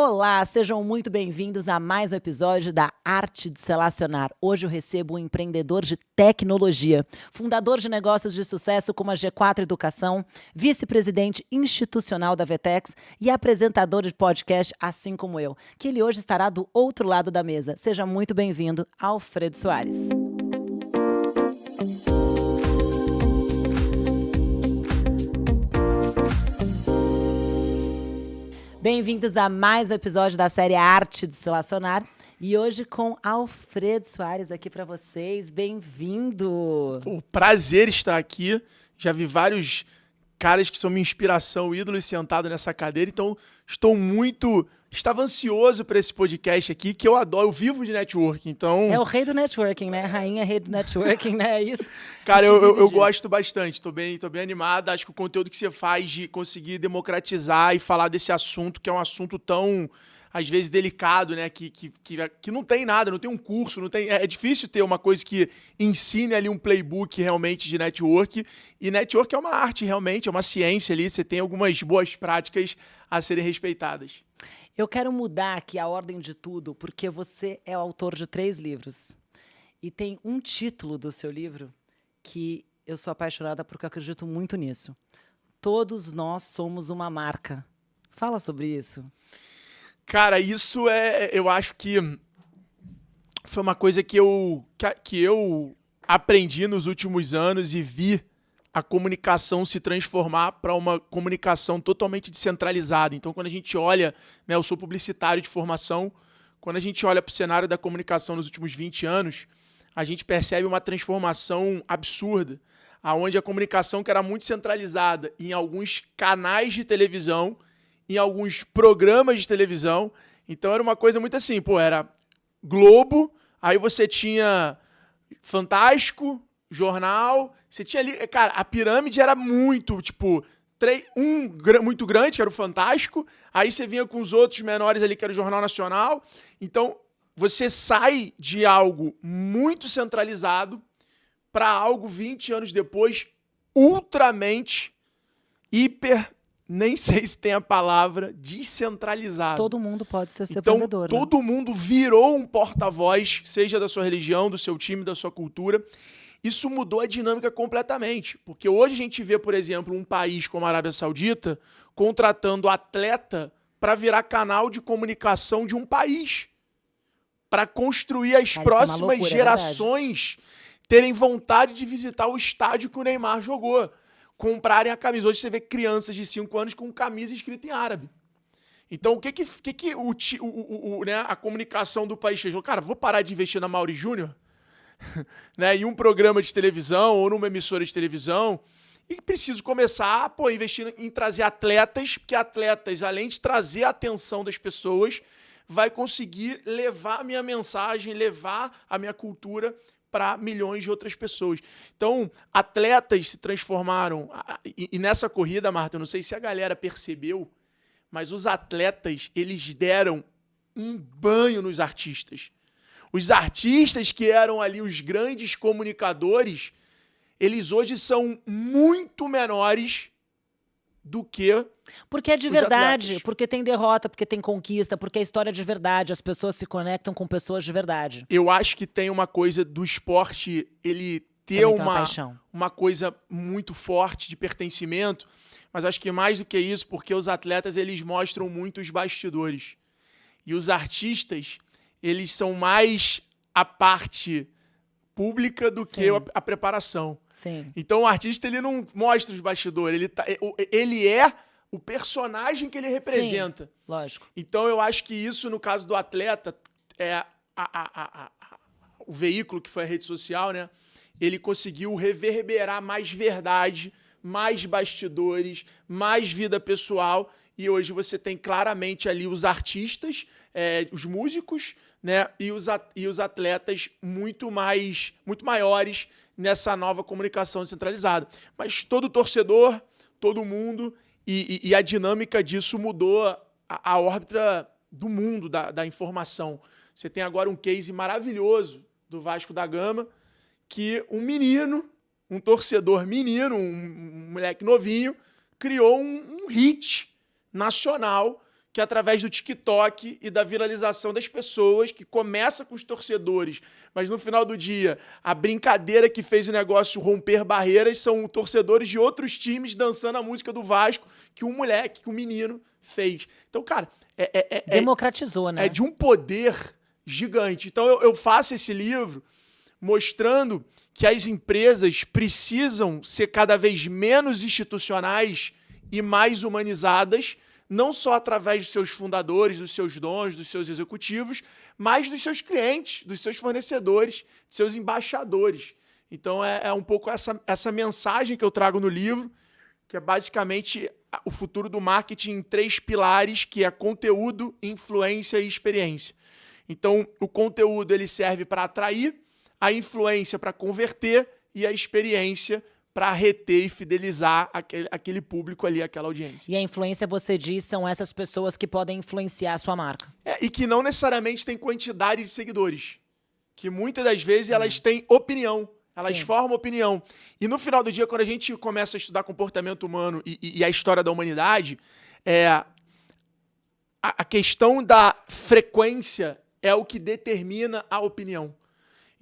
Olá, sejam muito bem-vindos a mais um episódio da Arte de Se Relacionar. Hoje eu recebo um empreendedor de tecnologia, fundador de negócios de sucesso como a G4 Educação, vice-presidente institucional da Vetex e apresentador de podcast assim como eu, que ele hoje estará do outro lado da mesa. Seja muito bem-vindo, Alfredo Soares. Bem-vindos a mais um episódio da série Arte de Se Relacionar. E hoje com Alfredo Soares aqui para vocês. Bem-vindo! Pô, prazer estar aqui. Já vi vários caras que são minha inspiração, ídolos sentado nessa cadeira. Então, estava ansioso para esse podcast aqui, que eu adoro. Eu vivo de networking, então... É o rei do networking, né? Rainha rei do networking, né? É isso. Cara, eu gosto bastante. Tô bem animado. Acho que o conteúdo que você faz de conseguir democratizar e falar desse assunto, que é um assunto tão, às vezes, delicado, né? Que não tem nada, não tem um curso, não tem... É difícil ter uma coisa que ensine ali um playbook realmente de network. E network é uma arte, realmente, é uma ciência ali. Você tem algumas boas práticas a serem respeitadas. Eu quero mudar aqui a ordem de tudo, porque você é o autor de 3 livros. E tem um título do seu livro que eu sou apaixonada porque eu acredito muito nisso. Todos nós somos uma marca. Fala sobre isso. Cara, isso eu acho que foi uma coisa que eu aprendi nos últimos anos e vi a comunicação se transformar para uma comunicação totalmente descentralizada. Então, quando a gente olha, né, eu sou publicitário de formação, quando a gente olha para o cenário da comunicação nos últimos 20 anos, a gente percebe uma transformação absurda, onde a comunicação que era muito centralizada em alguns canais de televisão, em alguns programas de televisão. Então, era uma coisa muito assim, era Globo, aí você tinha Fantástico, Jornal, você tinha ali... Cara, a pirâmide era muito, muito grande, que era o Fantástico, aí você vinha com os outros menores ali, que era o Jornal Nacional. Então, você sai de algo muito centralizado para algo 20 anos depois, ultramente, nem sei se tem a palavra, descentralizado. Todo mundo pode ser então, vendedor, todo mundo virou um porta-voz, seja da sua religião, do seu time, da sua cultura. Isso mudou a dinâmica completamente, porque hoje a gente vê, por exemplo, um país como a Arábia Saudita contratando atleta para virar canal de comunicação de um país, para construir as próximas gerações terem vontade de visitar o estádio que o Neymar jogou, comprarem a camisa. Hoje você vê crianças de 5 anos com camisa escrita em árabe. Então, o que a comunicação do país fez? Cara, vou parar de investir na Mauri Júnior, né, em um programa de televisão ou numa emissora de televisão, e preciso começar a investir em trazer atletas, porque atletas, além de trazer a atenção das pessoas, vai conseguir levar a minha mensagem, levar a minha cultura para milhões de outras pessoas. Então, atletas se transformaram, e nessa corrida, Marta, eu não sei se a galera percebeu, mas os atletas, eles deram um banho nos artistas. Os artistas que eram ali os grandes comunicadores, eles hoje são muito menores do que porque é de verdade, porque tem derrota, porque tem conquista, porque é história de verdade, as pessoas se conectam com pessoas de verdade. Eu acho que tem uma coisa do esporte, ele ter uma coisa muito forte de pertencimento, mas acho que mais do que isso, porque os atletas, eles mostram muito os bastidores. E os artistas, eles são mais a parte pública do que a preparação. Sim. Então, o artista, ele não mostra os bastidores, ele é o personagem que ele representa. Sim, lógico. Então, eu acho que isso, no caso do atleta, o veículo que foi a rede social, né? Ele conseguiu reverberar mais verdade, mais bastidores, mais vida pessoal. E hoje você tem claramente ali os artistas, os músicos, né, e os atletas muito maiores nessa nova comunicação descentralizada. Mas todo torcedor, todo mundo, e a dinâmica disso mudou a órbita do mundo da informação. Você tem agora um case maravilhoso do Vasco da Gama, que um torcedor menino, um moleque novinho, criou um hit nacional que através do TikTok e da viralização das pessoas, que começa com os torcedores, mas no final do dia, a brincadeira que fez o negócio romper barreiras são torcedores de outros times dançando a música do Vasco que um moleque, que um menino fez. Então, cara, democratizou, né? É de um poder gigante. Então, eu faço esse livro mostrando que as empresas precisam ser cada vez menos institucionais e mais humanizadas, não só através dos seus fundadores, dos seus donos, dos seus executivos, mas dos seus clientes, dos seus fornecedores, dos seus embaixadores. Então, é um pouco essa mensagem que eu trago no livro, que é basicamente o futuro do marketing em 3 pilares, que é conteúdo, influência e experiência. Então, o conteúdo ele serve para atrair, a influência para converter e a experiência para reter e fidelizar aquele público ali, aquela audiência. E a influência, você diz, são essas pessoas que podem influenciar a sua marca. E que não necessariamente têm quantidade de seguidores. Que muitas das vezes elas têm opinião. Elas formam opinião. E no final do dia, quando a gente começa a estudar comportamento humano e a história da humanidade, a questão da frequência é o que determina a opinião.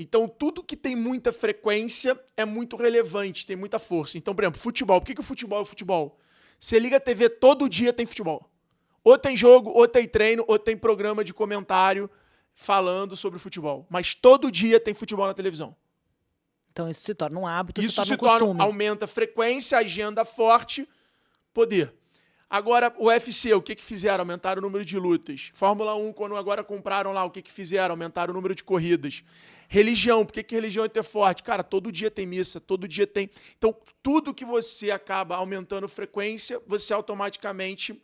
Então, tudo que tem muita frequência é muito relevante, tem muita força. Então, por exemplo, futebol. Por que o futebol é futebol? Você liga a TV, todo dia tem futebol. Ou tem jogo, ou tem treino, ou tem programa de comentário falando sobre futebol. Mas todo dia tem futebol na televisão. Então, isso se torna um hábito, isso se torna um costume. Aumenta a frequência, agenda forte, poder. Agora, o UFC, o que fizeram? Aumentaram o número de lutas. Fórmula 1, quando agora compraram lá, o que fizeram? Aumentaram o número de corridas. Religião, por que religião é ter forte? Cara, todo dia tem missa, todo dia tem... Então, tudo que você acaba aumentando frequência, você automaticamente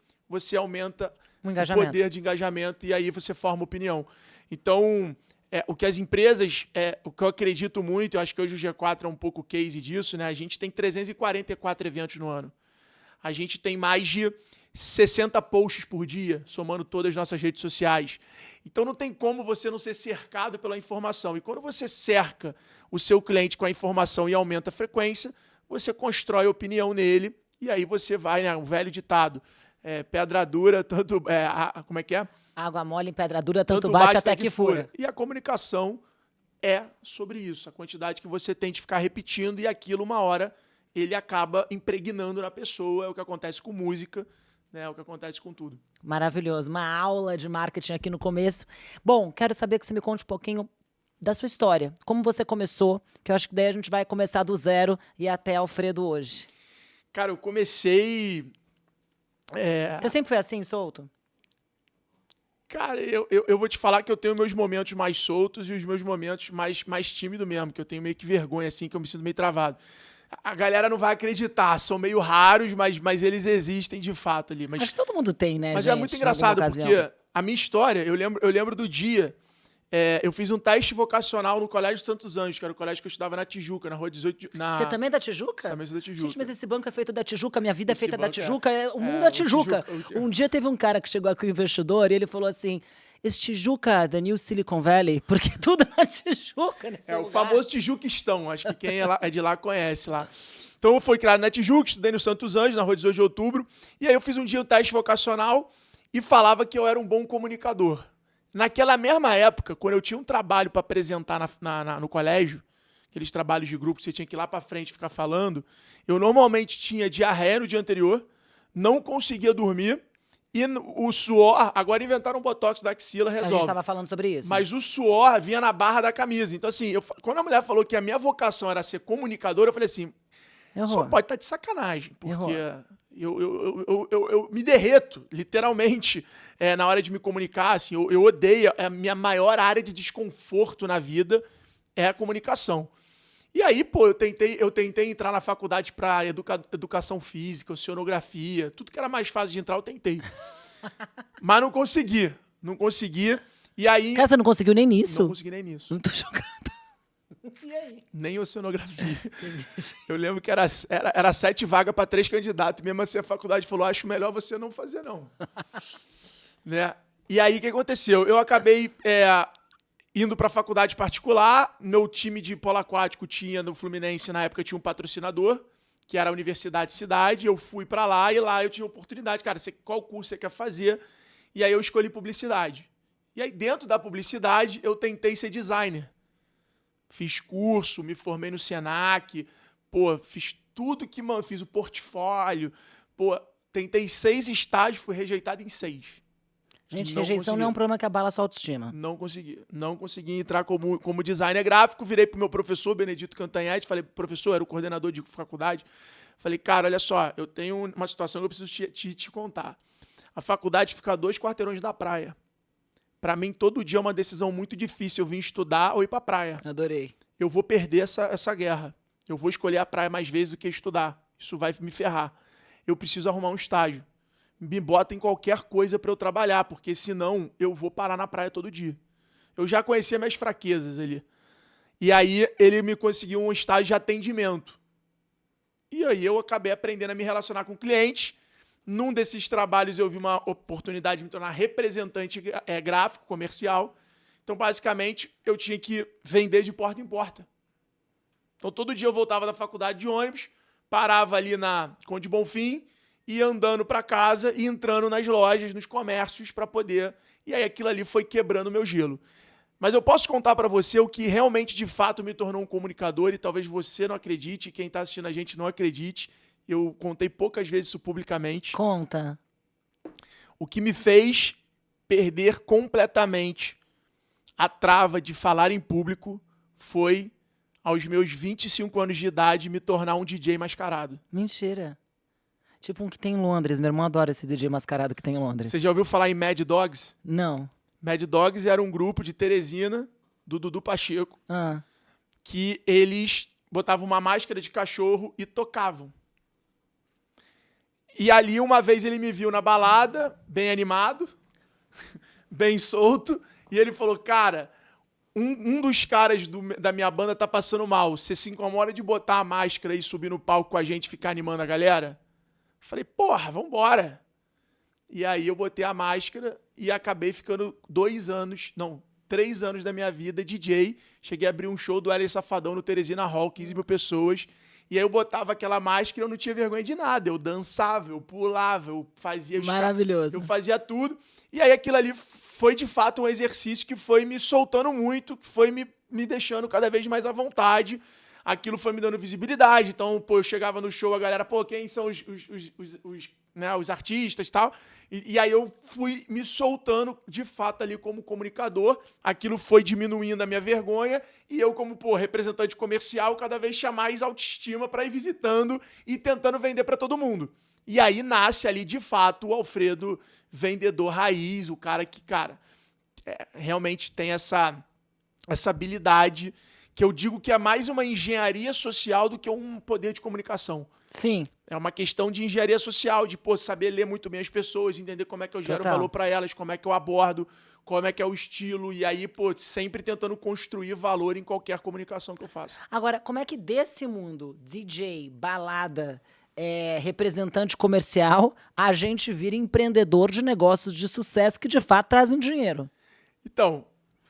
aumenta o poder de engajamento e aí você forma opinião. Então, o que as empresas... o que eu acredito muito, eu acho que hoje o G4 é um pouco case disso, né? A gente tem 344 eventos no ano. A gente tem mais de 60 posts por dia, somando todas as nossas redes sociais. Então não tem como você não ser cercado pela informação. E quando você cerca o seu cliente com a informação e aumenta a frequência, você constrói opinião nele e aí você vai, né? Um velho ditado. Pedra dura, tanto... como é que é? Água mole em pedra dura, tanto bate até que fura. E a comunicação é sobre isso. A quantidade que você tem de ficar repetindo e aquilo uma hora... ele acaba impregnando na pessoa, é o que acontece com música, né? É o que acontece com tudo. Maravilhoso, uma aula de marketing aqui no começo. Bom, quero saber que você me conte um pouquinho da sua história, como você começou, que eu acho que daí a gente vai começar do zero e até Alfredo hoje. Cara, eu comecei... Você sempre foi assim, solto? Cara, eu vou te falar que eu tenho meus momentos mais soltos e os meus momentos mais tímidos mesmo, que eu tenho meio que vergonha, assim, que eu me sinto meio travado. A galera não vai acreditar, são meio raros, mas eles existem de fato ali. Mas, acho que todo mundo tem, né, mas gente? É muito engraçado, porque a minha história, eu lembro do dia, eu fiz um teste vocacional no Colégio Santos Anjos, que era o colégio que eu estudava na Tijuca, na Rua 18... Você também é da Tijuca? Também sou da Tijuca. Gente, mas esse banco é feito da Tijuca, minha vida é feita da Tijuca, o mundo é da Tijuca. Um dia teve um cara que chegou aqui, um investidor, e ele falou assim... Esse Tijuca, the new Silicon Valley, porque tudo é na Tijuca nesse lugar. O famoso Tijuquistão, acho que quem é de lá conhece lá. Então eu fui criado na Tijuca, estudei no Santos Anjos, na Rua 18 de Outubro, e aí eu fiz um dia um teste vocacional e falava que eu era um bom comunicador. Naquela mesma época, quando eu tinha um trabalho para apresentar no colégio, aqueles trabalhos de grupo que você tinha que ir lá para frente e ficar falando, eu normalmente tinha diarreia no dia anterior, não conseguia dormir, e o suor... Agora inventaram um botox da axila, resolve. A gente estava falando sobre isso. Mas o suor vinha na barra da camisa. Então, assim, quando a mulher falou que a minha vocação era ser comunicador, eu falei assim, só pode estar de sacanagem. Porque eu me derreto, literalmente, na hora de me comunicar. Assim, eu odeio. A minha maior área de desconforto na vida é a comunicação. E aí, pô, eu tentei entrar na faculdade para educação física, oceanografia, tudo que era mais fácil de entrar, eu tentei. Mas não consegui. E aí... Cara, você não conseguiu nem nisso? Não consegui nem nisso. Não tô chocada. E aí? Nem oceanografia. Eu lembro que era 7 vagas para 3 candidatos. Mesmo assim, a faculdade falou, acho melhor você não fazer, não. Né? E aí, o que aconteceu? Eu acabei... indo para a faculdade particular, meu time de polo aquático tinha, no Fluminense, na época, tinha um patrocinador, que era a Universidade Cidade, eu fui para lá e lá eu tinha oportunidade. Cara, qual curso você quer fazer? E aí eu escolhi publicidade. E aí dentro da publicidade eu tentei ser designer. Fiz curso, me formei no Senac, pô, fiz tudo que, mano, fiz o portfólio, pô, tentei 6 estágios, fui rejeitado em 6. Gente, rejeição não é um problema que abala a sua autoestima. Não consegui entrar como designer gráfico, virei pro meu professor, Benedito Cantanhete, falei, professor, era o coordenador de faculdade, falei, cara, olha só, eu tenho uma situação que eu preciso te contar. A faculdade fica a 2 quarteirões da praia. Pra mim, todo dia é uma decisão muito difícil, eu vim estudar ou ir pra praia. Adorei. Eu vou perder essa guerra. Eu vou escolher a praia mais vezes do que estudar. Isso vai me ferrar. Eu preciso arrumar um estágio. Me bota em qualquer coisa para eu trabalhar, porque senão eu vou parar na praia todo dia. Eu já conhecia minhas fraquezas ali. E aí ele me conseguiu um estágio de atendimento. E aí eu acabei aprendendo a me relacionar com clientes. Num desses trabalhos eu vi uma oportunidade de me tornar representante gráfico, comercial. Então, basicamente, eu tinha que vender de porta em porta. Então, todo dia eu voltava da faculdade de ônibus, parava ali na Conde Bonfim, ia andando para casa e entrando nas lojas, nos comércios para poder... E aí aquilo ali foi quebrando o meu gelo. Mas eu posso contar para você o que realmente, de fato, me tornou um comunicador e talvez você não acredite, quem está assistindo a gente não acredite. Eu contei poucas vezes isso publicamente. Conta. O que me fez perder completamente a trava de falar em público foi, aos meus 25 anos de idade, me tornar um DJ mascarado. Mentira. Tipo um que tem em Londres. Meu irmão adora esse DJ mascarado que tem em Londres. Você já ouviu falar em Mad Dogs? Não. Mad Dogs era um grupo de Teresina, do Dudu Pacheco, que eles botavam uma máscara de cachorro e tocavam. E ali, uma vez, ele me viu na balada, bem animado, bem solto, e ele falou, cara, um dos caras da minha banda tá passando mal, você se incomoda de botar a máscara e subir no palco com a gente e ficar animando a galera? Falei, porra, vambora. E aí eu botei a máscara e acabei ficando 3 anos da minha vida DJ. Cheguei a abrir um show do Hélio Safadão no Teresina Hall, 15 mil pessoas. E aí eu botava aquela máscara e eu não tinha vergonha de nada. Eu dançava, eu pulava, eu fazia... Maravilhoso. Eu fazia tudo. E aí aquilo ali foi, de fato, um exercício que foi me soltando muito, que foi me deixando cada vez mais à vontade. Aquilo foi me dando visibilidade. Então, pô, eu chegava no show, a galera, pô, quem são os artistas e tal. E aí eu fui me soltando, de fato, ali como comunicador. Aquilo foi diminuindo a minha vergonha. E eu, como, pô, representante comercial, cada vez tinha mais autoestima para ir visitando e tentando vender para todo mundo. E aí nasce ali, de fato, o Alfredo, vendedor raiz, o cara que, realmente tem essa habilidade, que eu digo que é mais uma engenharia social do que um poder de comunicação. Sim. É uma questão de engenharia social, de saber ler muito bem as pessoas, entender como é que eu gero valor para elas, como é que eu abordo, como é que é o estilo, e aí, sempre tentando construir valor em qualquer comunicação que eu faço. Agora, como é que desse mundo, DJ, balada, representante comercial, a gente vira empreendedor de negócios de sucesso que, de fato, trazem dinheiro? Então...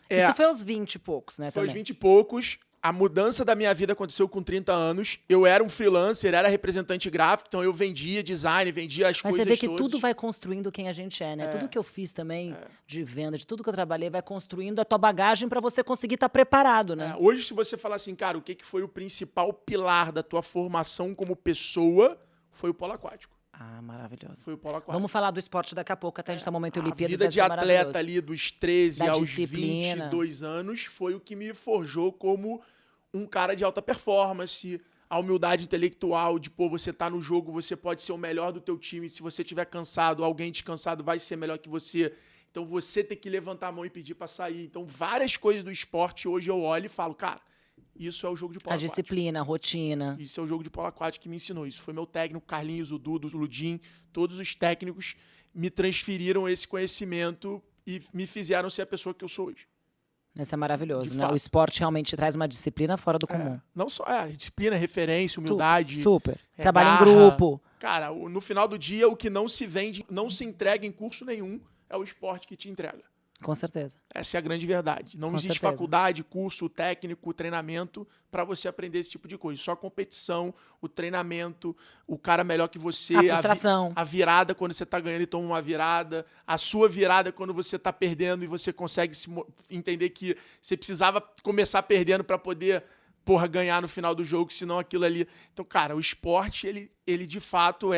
Isso foi aos 20 e poucos, né? Foi aos 20 e poucos. A mudança da minha vida aconteceu com 30 anos. Eu era um freelancer, era representante gráfico, então eu vendia design, vendia as coisas todas. Mas você vê que tudo vai construindo quem a gente é, né? Tudo que eu fiz também de venda, de tudo que eu trabalhei, vai construindo a tua bagagem para você conseguir estar preparado, né? Hoje, se você falar assim, cara, o que foi o principal pilar da tua formação como pessoa, foi o polo aquático. Ah, maravilhoso. Foi o polo aquático. Vamos falar do esporte daqui a pouco, até a gente tá no momento Olimpíadas. A vida de atleta ali dos 13 aos 22 anos foi o que me forjou como um cara de alta performance, a humildade intelectual de, você tá no jogo, você pode ser o melhor do teu time, se você estiver cansado, alguém descansado vai ser melhor que você. Então você tem que levantar a mão e pedir pra sair. Então várias coisas do esporte hoje eu olho e falo, cara, isso é o jogo de polo aquático. A disciplina, a rotina. Isso é o jogo de polo aquático que me ensinou. Isso foi meu técnico, Carlinhos, o Dudu, o Ludim, todos os técnicos me transferiram esse conhecimento e me fizeram ser a pessoa que eu sou hoje. Isso é maravilhoso, né? O esporte realmente traz uma disciplina fora do comum. Não só disciplina, referência, humildade. Super. Trabalho em grupo. Cara, no final do dia, o que não se vende, não se entrega em curso nenhum, é o esporte que te entrega. Com certeza. Essa é a grande verdade. Não Com existe certeza. faculdade, curso técnico, treinamento para você aprender esse tipo de coisa. Só a competição, o treinamento, o cara melhor que você, A frustração. a virada quando você tá ganhando e toma uma virada, a sua virada quando você tá perdendo e você consegue entender que você precisava começar perdendo para poder, porra, ganhar no final do jogo, senão aquilo ali... Então, cara, o esporte, ele de fato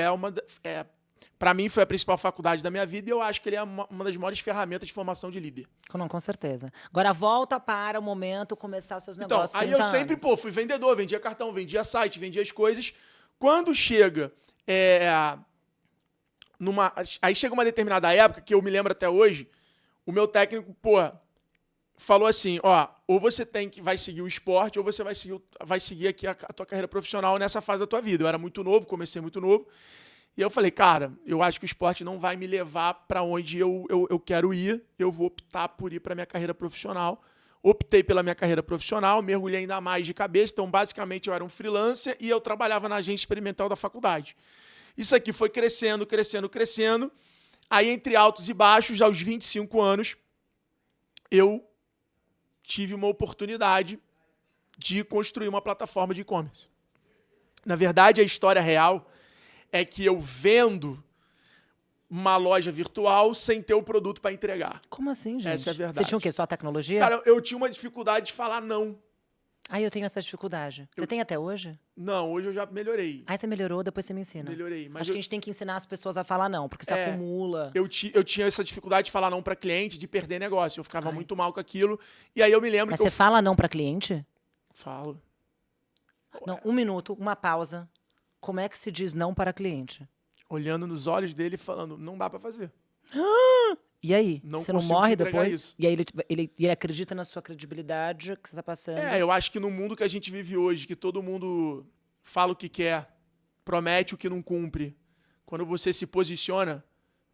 para mim, foi a principal faculdade da minha vida e eu acho que ele é uma das maiores ferramentas de formação de líder. Não, com certeza. Agora volta para o momento começar os seus Então, negócios. aí eu sempre, fui vendedor, vendia cartão, vendia site, vendia as coisas. Quando chega aí chega uma determinada época, que eu me lembro até hoje, o meu técnico, falou assim, ou você vai seguir o esporte, ou você vai seguir aqui a tua carreira profissional nessa fase da tua vida. Eu era muito novo, comecei muito novo. E eu falei, cara, eu acho que o esporte não vai me levar para onde eu quero ir, eu vou optar por ir para minha carreira profissional. Optei pela minha carreira profissional, mergulhei ainda mais de cabeça, então basicamente eu era um freelancer e eu trabalhava na agência experimental da faculdade. Isso aqui foi crescendo, crescendo, crescendo. Aí entre altos e baixos, aos 25 anos, eu tive uma oportunidade de construir uma plataforma de e-commerce. Na verdade, a história real é que eu vendo uma loja virtual sem ter o produto para entregar. Como assim, gente? Essa é a verdade. Você tinha o quê? Só a tecnologia? Cara, eu tinha uma dificuldade de falar não. Eu tenho essa dificuldade. Você tem até hoje? Não, hoje eu já melhorei. Aí você melhorou, depois você me ensina. Melhorei. Mas Acho que a gente tem que ensinar as pessoas a falar não, porque você acumula. Eu tinha essa dificuldade de falar não para cliente, de perder negócio. Eu ficava muito mal com aquilo. E aí eu me lembro Mas que você fala não para cliente? Falo. Não, um minuto, uma pausa. Como é que se diz não para cliente? Olhando nos olhos dele e falando, não dá para fazer. E aí? Não você não consigo morre te entregar depois? isso. E aí ele acredita na sua credibilidade que você tá passando? Eu acho que no mundo que a gente vive hoje, que todo mundo fala o que quer, promete o que não cumpre, quando você se posiciona,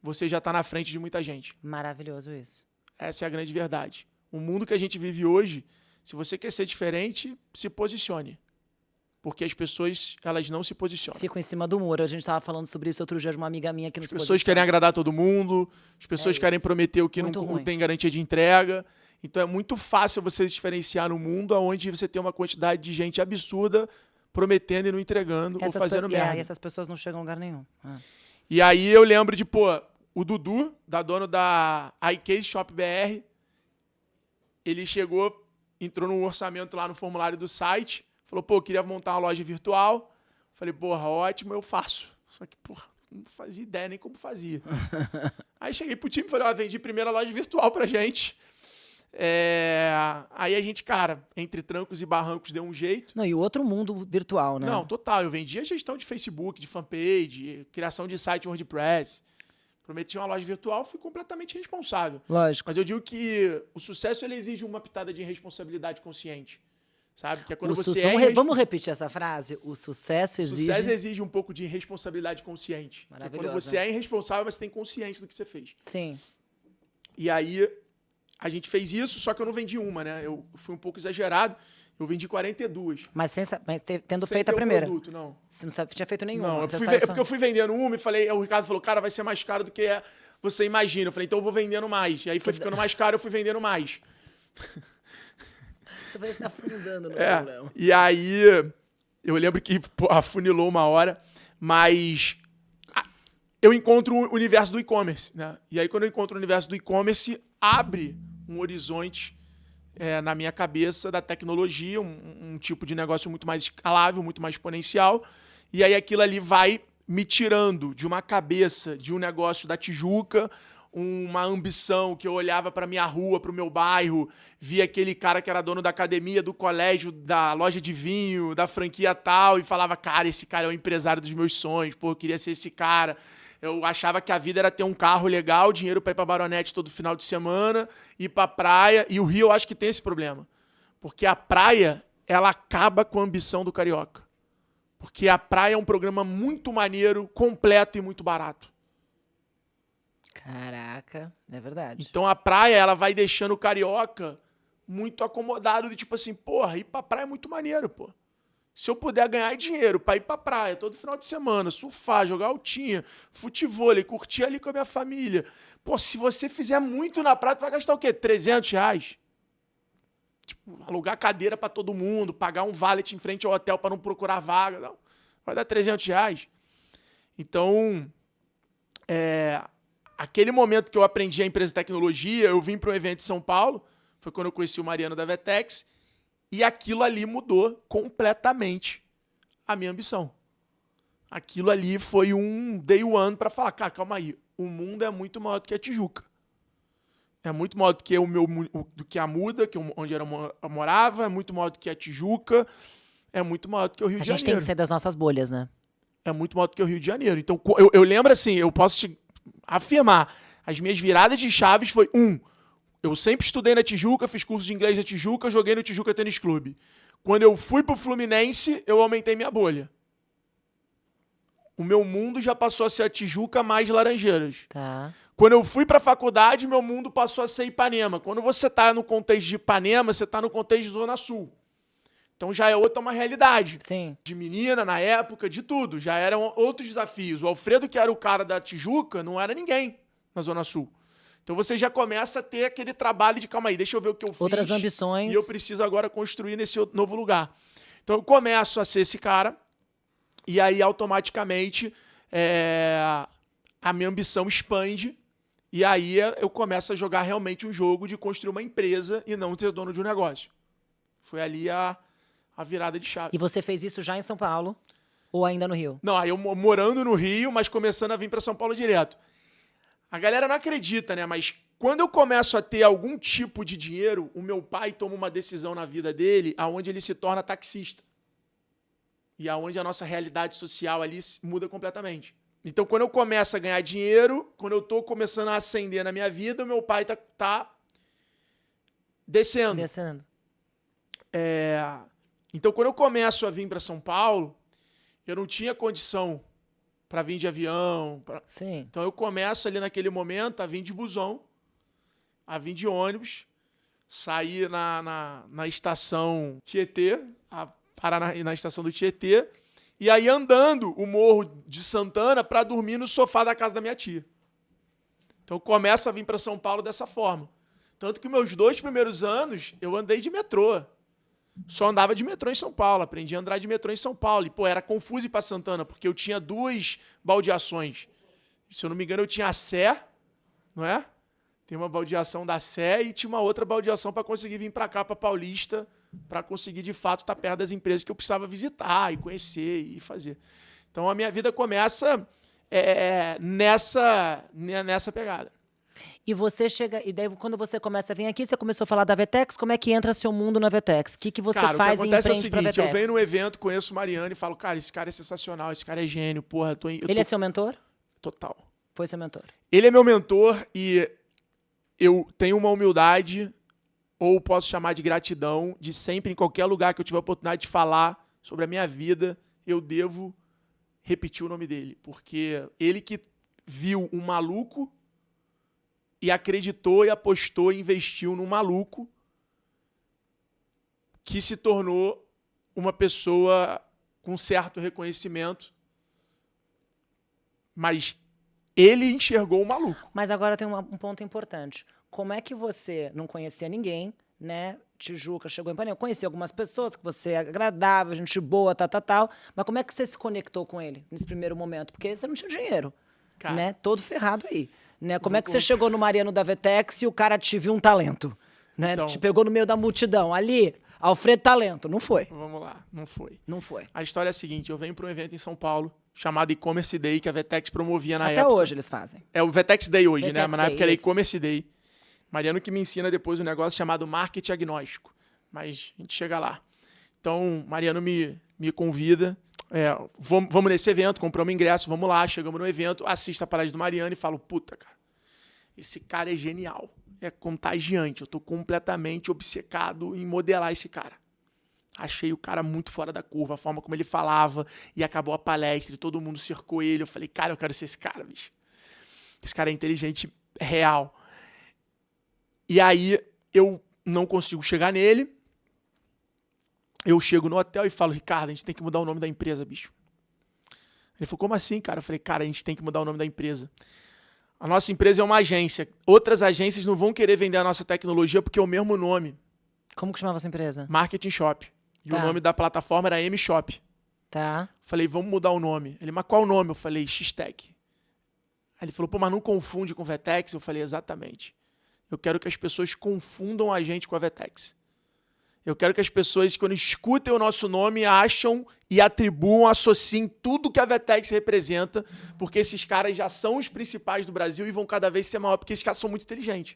você já tá na frente de muita gente. Maravilhoso isso. Essa é a grande verdade. O mundo que a gente vive hoje, se você quer ser diferente, se posicione. Porque as pessoas, elas não se posicionam. Ficam em cima do muro. A gente estava falando sobre isso outro dia de uma amiga minha que nos As pessoas querem agradar todo mundo, as pessoas querem prometer o que não tem garantia de entrega. Então é muito fácil você se diferenciar no mundo onde você tem uma quantidade de gente absurda prometendo e não entregando ou fazendo merda. E essas pessoas não chegam a lugar nenhum. E aí eu lembro de, o Dudu, dono da iCase Shop BR, ele entrou num orçamento lá no formulário do site, falou, eu queria montar uma loja virtual. Falei, ótimo, eu faço. Só que, não fazia ideia nem como fazia. Aí cheguei pro time e falei, vendi primeira loja virtual pra gente. Aí a gente, cara, entre trancos e barrancos deu um jeito. Não, e o outro mundo virtual, né? Não, total. Eu vendia gestão de Facebook, de fanpage, criação de site WordPress. Prometi uma loja virtual, fui completamente responsável. Lógico. Mas eu digo que o sucesso ele exige uma pitada de responsabilidade consciente. Sabe? Que é quando você Vamos repetir essa frase? O sucesso exige um pouco de responsabilidade consciente. Maravilhoso. Quando você é irresponsável, você tem consciência do que você fez. Sim. E aí, a gente fez isso, só que eu não vendi uma, né? Eu fui um pouco exagerado. Eu vendi 42. Mas tendo feito a primeira. Produto, não. Você não tinha feito nenhuma. Não, porque eu fui vendendo uma e falei, o Ricardo falou, cara, vai ser mais caro do que você imagina. Eu falei, então eu vou vendendo mais. E aí foi ficando mais caro, eu fui vendendo mais. Você vai se afundando no problema. E aí, eu lembro que afunilou uma hora, mas eu encontro o universo do e-commerce, né? E aí, quando eu encontro o universo do e-commerce, abre um horizonte na minha cabeça da tecnologia, um tipo de negócio muito mais escalável, muito mais exponencial. E aí, aquilo ali vai me tirando de uma cabeça de um negócio da Tijuca, uma ambição que eu olhava para minha rua, para o meu bairro, via aquele cara que era dono da academia, do colégio, da loja de vinho, da franquia tal, e falava, cara, esse cara é o empresário dos meus sonhos, eu queria ser esse cara. Eu achava que a vida era ter um carro legal, dinheiro para ir para Baronete todo final de semana, ir para praia. E o Rio eu acho que tem esse problema. Porque a praia, ela acaba com a ambição do carioca. Porque a praia é um programa muito maneiro, completo e muito barato. Caraca, é verdade. Então a praia, ela vai deixando o carioca muito acomodado, de tipo assim, ir pra praia é muito maneiro, Se eu puder ganhar dinheiro pra ir pra praia todo final de semana, surfar, jogar altinha, futevôlei, curtir ali com a minha família. Pô, se você fizer muito na praia, tu vai gastar o quê? R$ 300? Tipo, alugar cadeira pra todo mundo, pagar um valet em frente ao hotel pra não procurar vaga. Não, vai dar R$ 300. Então, aquele momento que eu aprendi a empresa de tecnologia, eu vim para um evento em São Paulo, foi quando eu conheci o Mariano da Vetex, e aquilo ali mudou completamente a minha ambição. Aquilo ali foi um day one para falar, cara, calma aí, o mundo é muito maior do que a Tijuca. É muito maior do que do que a Muda, onde eu morava, é muito maior do que a Tijuca, é muito maior do que o Rio de Janeiro. A gente tem que sair das nossas bolhas, né? É muito maior do que o Rio de Janeiro. Então, eu lembro assim, eu posso te afirmar, as minhas viradas de chaves foi, eu sempre estudei na Tijuca, fiz curso de inglês na Tijuca, joguei no Tijuca Tênis Clube. Quando eu fui pro Fluminense, eu aumentei minha bolha. O meu mundo já passou a ser a Tijuca mais Laranjeiras. Tá. Quando eu fui pra faculdade, meu mundo passou a ser Ipanema. Quando você tá no contexto de Ipanema, você tá no contexto de Zona Sul. Então já é uma realidade. Sim. De menina, na época, de tudo. Já eram outros desafios. O Alfredo, que era o cara da Tijuca, não era ninguém na Zona Sul. Então você já começa a ter aquele trabalho de, calma aí, deixa eu ver o que eu fiz. Outras ambições. E eu preciso agora construir nesse novo lugar. Então eu começo a ser esse cara, e aí automaticamente a minha ambição expande, e aí eu começo a jogar realmente um jogo de construir uma empresa e não ser dono de um negócio. Foi ali a virada de chave. E você fez isso já em São Paulo? Ou ainda no Rio? Não, aí eu morando no Rio, mas começando a vir para São Paulo direto. A galera não acredita, né? Mas quando eu começo a ter algum tipo de dinheiro, o meu pai toma uma decisão na vida dele aonde ele se torna taxista. E aonde a nossa realidade social ali muda completamente. Então, quando eu começo a ganhar dinheiro, quando eu tô começando a ascender na minha vida, o meu pai tá descendo. Então, quando eu começo a vir para São Paulo, eu não tinha condição para vir de avião. Sim. Então, eu começo ali naquele momento a vir de busão, a vir de ônibus, sair na estação Tietê, parar na estação do Tietê, e aí andando o morro de Santana para dormir no sofá da casa da minha tia. Então, eu começo a vir para São Paulo dessa forma. Tanto que meus 2 primeiros anos, eu andei de metrô. Só andava de metrô em São Paulo, aprendi a andar de metrô em São Paulo. E, pô, era confuso ir pra Santana, porque eu tinha 2 baldeações. Se eu não me engano, eu tinha a Sé, não é? Tem uma baldeação da Sé e tinha uma outra baldeação para conseguir vir para cá, para Paulista, para conseguir, de fato, estar perto das empresas que eu precisava visitar e conhecer e fazer. Então, a minha vida começa nessa pegada. E você chega, e daí quando você começa a vir aqui, você começou a falar da Vetex, como é que entra seu mundo na Vetex? O que você faz e empreende pra Vetex? Eu venho num evento, conheço o Mariano e falo, cara, esse cara é sensacional, esse cara é gênio, porra. Ele é seu mentor? Total. Foi seu mentor. Ele é meu mentor e eu tenho uma humildade, ou posso chamar de gratidão, de sempre, em qualquer lugar que eu tiver a oportunidade de falar sobre a minha vida, eu devo repetir o nome dele. Porque ele que viu um maluco e acreditou e apostou e investiu num maluco que se tornou uma pessoa com certo reconhecimento. Mas ele enxergou o maluco. Mas agora tem um ponto importante. Como é que você não conhecia ninguém, né? Tijuca chegou em Ipanema. Eu conheci algumas pessoas que você é agradável, gente boa, tal. Mas como é que você se conectou com ele nesse primeiro momento? Porque você não tinha dinheiro, Cara, né? Todo ferrado aí. Né? Como é que você chegou no Mariano da Vetex e o cara te viu um talento? Né? Então, te pegou no meio da multidão. Ali, Alfredo Talento. Não foi. Vamos lá, não foi. Não foi. A história é a seguinte, eu venho para um evento em São Paulo, chamado E-Commerce Day, que a Vetex promovia na Até época. hoje eles fazem. É o Vetex Day hoje, Vetex né? Mas na Day, época era isso. E-Commerce Day. Mariano que me ensina depois um negócio chamado marketing agnóstico. Mas a gente chega lá. Então, Mariano me convida. Vamos nesse evento, compramos ingresso, vamos lá, chegamos no evento, assisto a palestra do Mariano e falo, puta, cara, esse cara é genial, é contagiante, eu tô completamente obcecado em modelar esse cara. Achei o cara muito fora da curva, a forma como ele falava, e acabou a palestra, e todo mundo cercou ele, eu falei, cara, eu quero ser esse cara, bicho. Esse cara é inteligente, real. E aí, eu não consigo chegar nele, Eu chego no hotel e falo, Ricardo, a gente tem que mudar o nome da empresa, bicho. Ele falou, como assim, cara? Eu falei, cara, a gente tem que mudar o nome da empresa. A nossa empresa é uma agência. Outras agências não vão querer vender a nossa tecnologia porque é o mesmo nome. Como que chamava essa empresa? Marketing Shop. E Tá. o nome da plataforma era M-Shop. Tá. Falei, vamos mudar o nome. Ele, mas qual o nome? Eu falei, X-Tech. Aí ele falou, pô, mas não confunde com Vetex? Eu falei, exatamente. Eu quero que as pessoas confundam a gente com a Vetex. Eu quero que as pessoas, quando escutem o nosso nome, acham e atribuam, associem tudo que a Vetex representa, porque esses caras já são os principais do Brasil e vão cada vez ser maior, porque esses caras são muito inteligentes.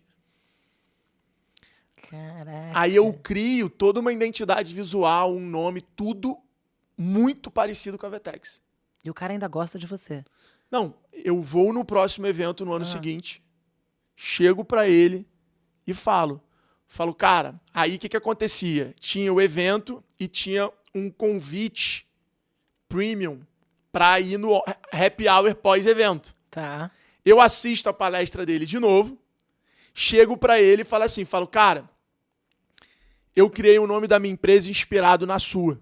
Caraca. Aí eu crio toda uma identidade visual, um nome, tudo muito parecido com a Vetex. E o cara ainda gosta de você. Não, eu vou no próximo evento no ano seguinte, chego pra ele e falo, cara, aí o que acontecia? Tinha o evento e tinha um convite premium pra ir no happy hour pós-evento. Tá. Eu assisto a palestra dele de novo, chego pra ele e falo, cara, eu criei o nome da minha empresa inspirado na sua.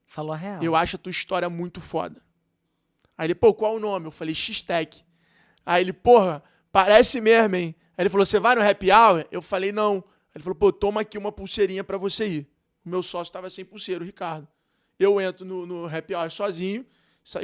Falou a real. Eu acho a tua história muito foda. Aí ele, pô, qual o nome? Eu falei, X-Tech. Aí ele, porra, parece mesmo, hein? Aí ele falou, você vai no happy hour? Eu falei, não. Aí ele falou, pô, toma aqui uma pulseirinha pra você ir. O meu sócio tava sem pulseira, o Ricardo. Eu entro no happy hour sozinho.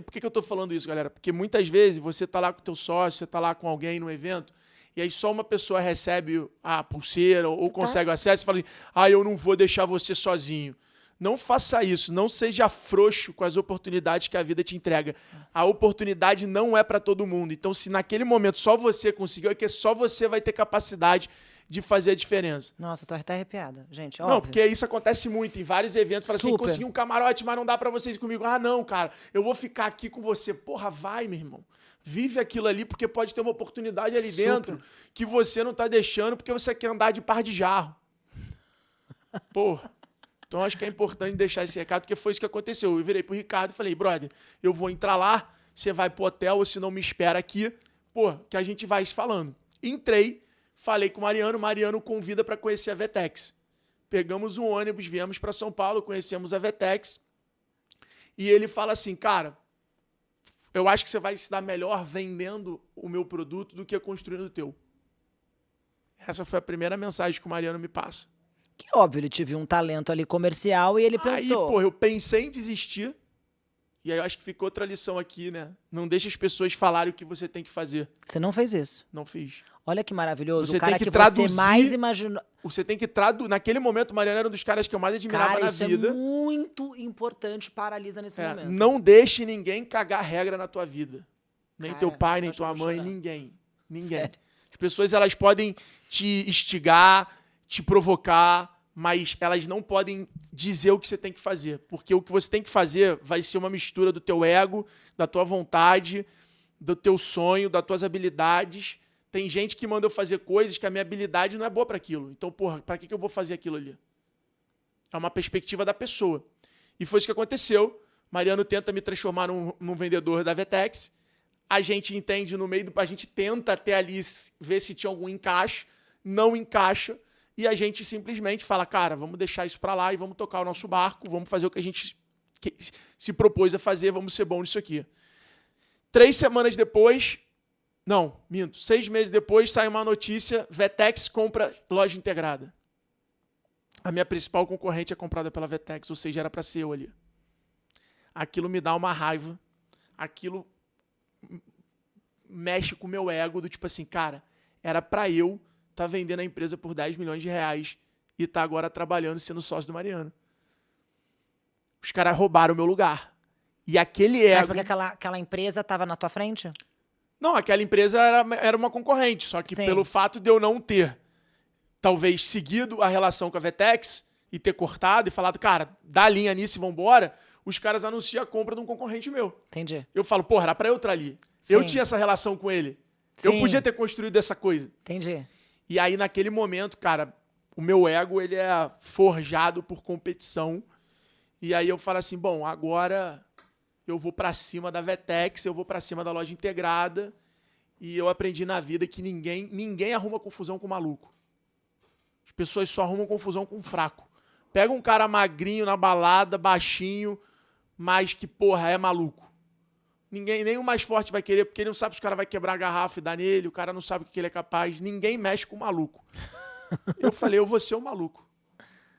Por que eu tô falando isso, galera? Porque muitas vezes você tá lá com o teu sócio, você tá lá com alguém no evento, e aí só uma pessoa recebe a pulseira ou consegue o acesso e fala assim, eu não vou deixar você sozinho. Não faça isso, não seja frouxo com as oportunidades que a vida te entrega. A oportunidade não é para todo mundo. Então, se naquele momento só você conseguiu, é que só você vai ter capacidade de fazer a diferença. Nossa, tô até arrepiada. Gente, Não, óbvio. porque isso acontece muito em vários eventos. Fala assim, consegui um camarote, mas não dá pra vocês ir comigo. Ah, não, cara, eu vou ficar aqui com você. Porra, vai, meu irmão. Vive aquilo ali, porque pode ter uma oportunidade ali dentro que você não tá deixando porque você quer andar de par de jarro. Porra. Então, acho que é importante deixar esse recado, porque foi isso que aconteceu. Eu virei pro Ricardo e falei, brother, eu vou entrar lá, você vai pro hotel, ou se não me espera aqui, que a gente vai se falando. Entrei, falei com o Mariano convida para conhecer a Vetex. Pegamos um ônibus, viemos para São Paulo, conhecemos a Vetex, e ele fala assim, cara, eu acho que você vai se dar melhor vendendo o meu produto do que construindo o teu. Essa foi a primeira mensagem que o Mariano me passa. Que óbvio, ele tive um talento ali comercial e ele pensou. Aí, eu pensei em desistir. E aí eu acho que ficou outra lição aqui, né? Não deixe as pessoas falarem o que você tem que fazer. Você não fez isso. Não fiz. Olha que maravilhoso. Você o cara tem que que traduzir, você mais imaginou. Você tem que traduzir. Naquele momento, o Mariano era um dos caras que eu mais admirava Cara, na isso vida. é muito importante para a Lisa nesse momento. Não deixe ninguém cagar regra na tua vida. Nem Cara, teu pai, nem eu tua vou mãe, chorar. ninguém. Sério. As pessoas, elas podem te instigar, te provocar, mas elas não podem dizer o que você tem que fazer. Porque o que você tem que fazer vai ser uma mistura do teu ego, da tua vontade, do teu sonho, das tuas habilidades. Tem gente que manda eu fazer coisas que a minha habilidade não é boa para aquilo. Então, pra que eu vou fazer aquilo ali? É uma perspectiva da pessoa. E foi isso que aconteceu. Mariano tenta me transformar num vendedor da Vetex. A gente entende no meio do... A gente tenta até ali ver se tinha algum encaixe. Não encaixa. E a gente simplesmente fala, cara, vamos deixar isso pra lá e vamos tocar o nosso barco, vamos fazer o que a gente se propôs a fazer, vamos ser bom nisso aqui. 3 semanas depois, 6 meses depois, sai uma notícia, Vetex compra loja integrada. A minha principal concorrente é comprada pela Vetex, ou seja, era pra ser eu ali. Aquilo me dá uma raiva, aquilo mexe com o meu ego, do tipo assim, cara, era pra eu tá vendendo a empresa por 10 milhões de reais e tá agora trabalhando sendo sócio do Mariano. Os caras roubaram o meu lugar. E aquele ego... Mas porque aquela empresa estava na tua frente? Não, aquela empresa era uma concorrente, só que Sim. pelo fato de eu não ter, talvez, seguido a relação com a Vetex e ter cortado e falado, cara, dá a linha nisso e vambora, os caras anunciam a compra de um concorrente meu. Entendi. Eu falo, porra, era pra eu estar ali. Sim. Eu tinha essa relação com ele. Eu Sim. podia ter construído essa coisa. Entendi. E aí, naquele momento, cara, o meu ego, ele é forjado por competição. E aí eu falo assim, bom, agora eu vou pra cima da Vetex, eu vou pra cima da loja integrada. E eu aprendi na vida que ninguém arruma confusão com maluco. As pessoas só arrumam confusão com fraco. Pega um cara magrinho na balada, baixinho, mas que, porra, é maluco. Ninguém, nem o mais forte vai querer, porque ele não sabe se o cara vai quebrar a garrafa e dar nele, o cara não sabe o que ele é capaz. Ninguém mexe com o maluco. Eu falei, eu vou ser o maluco.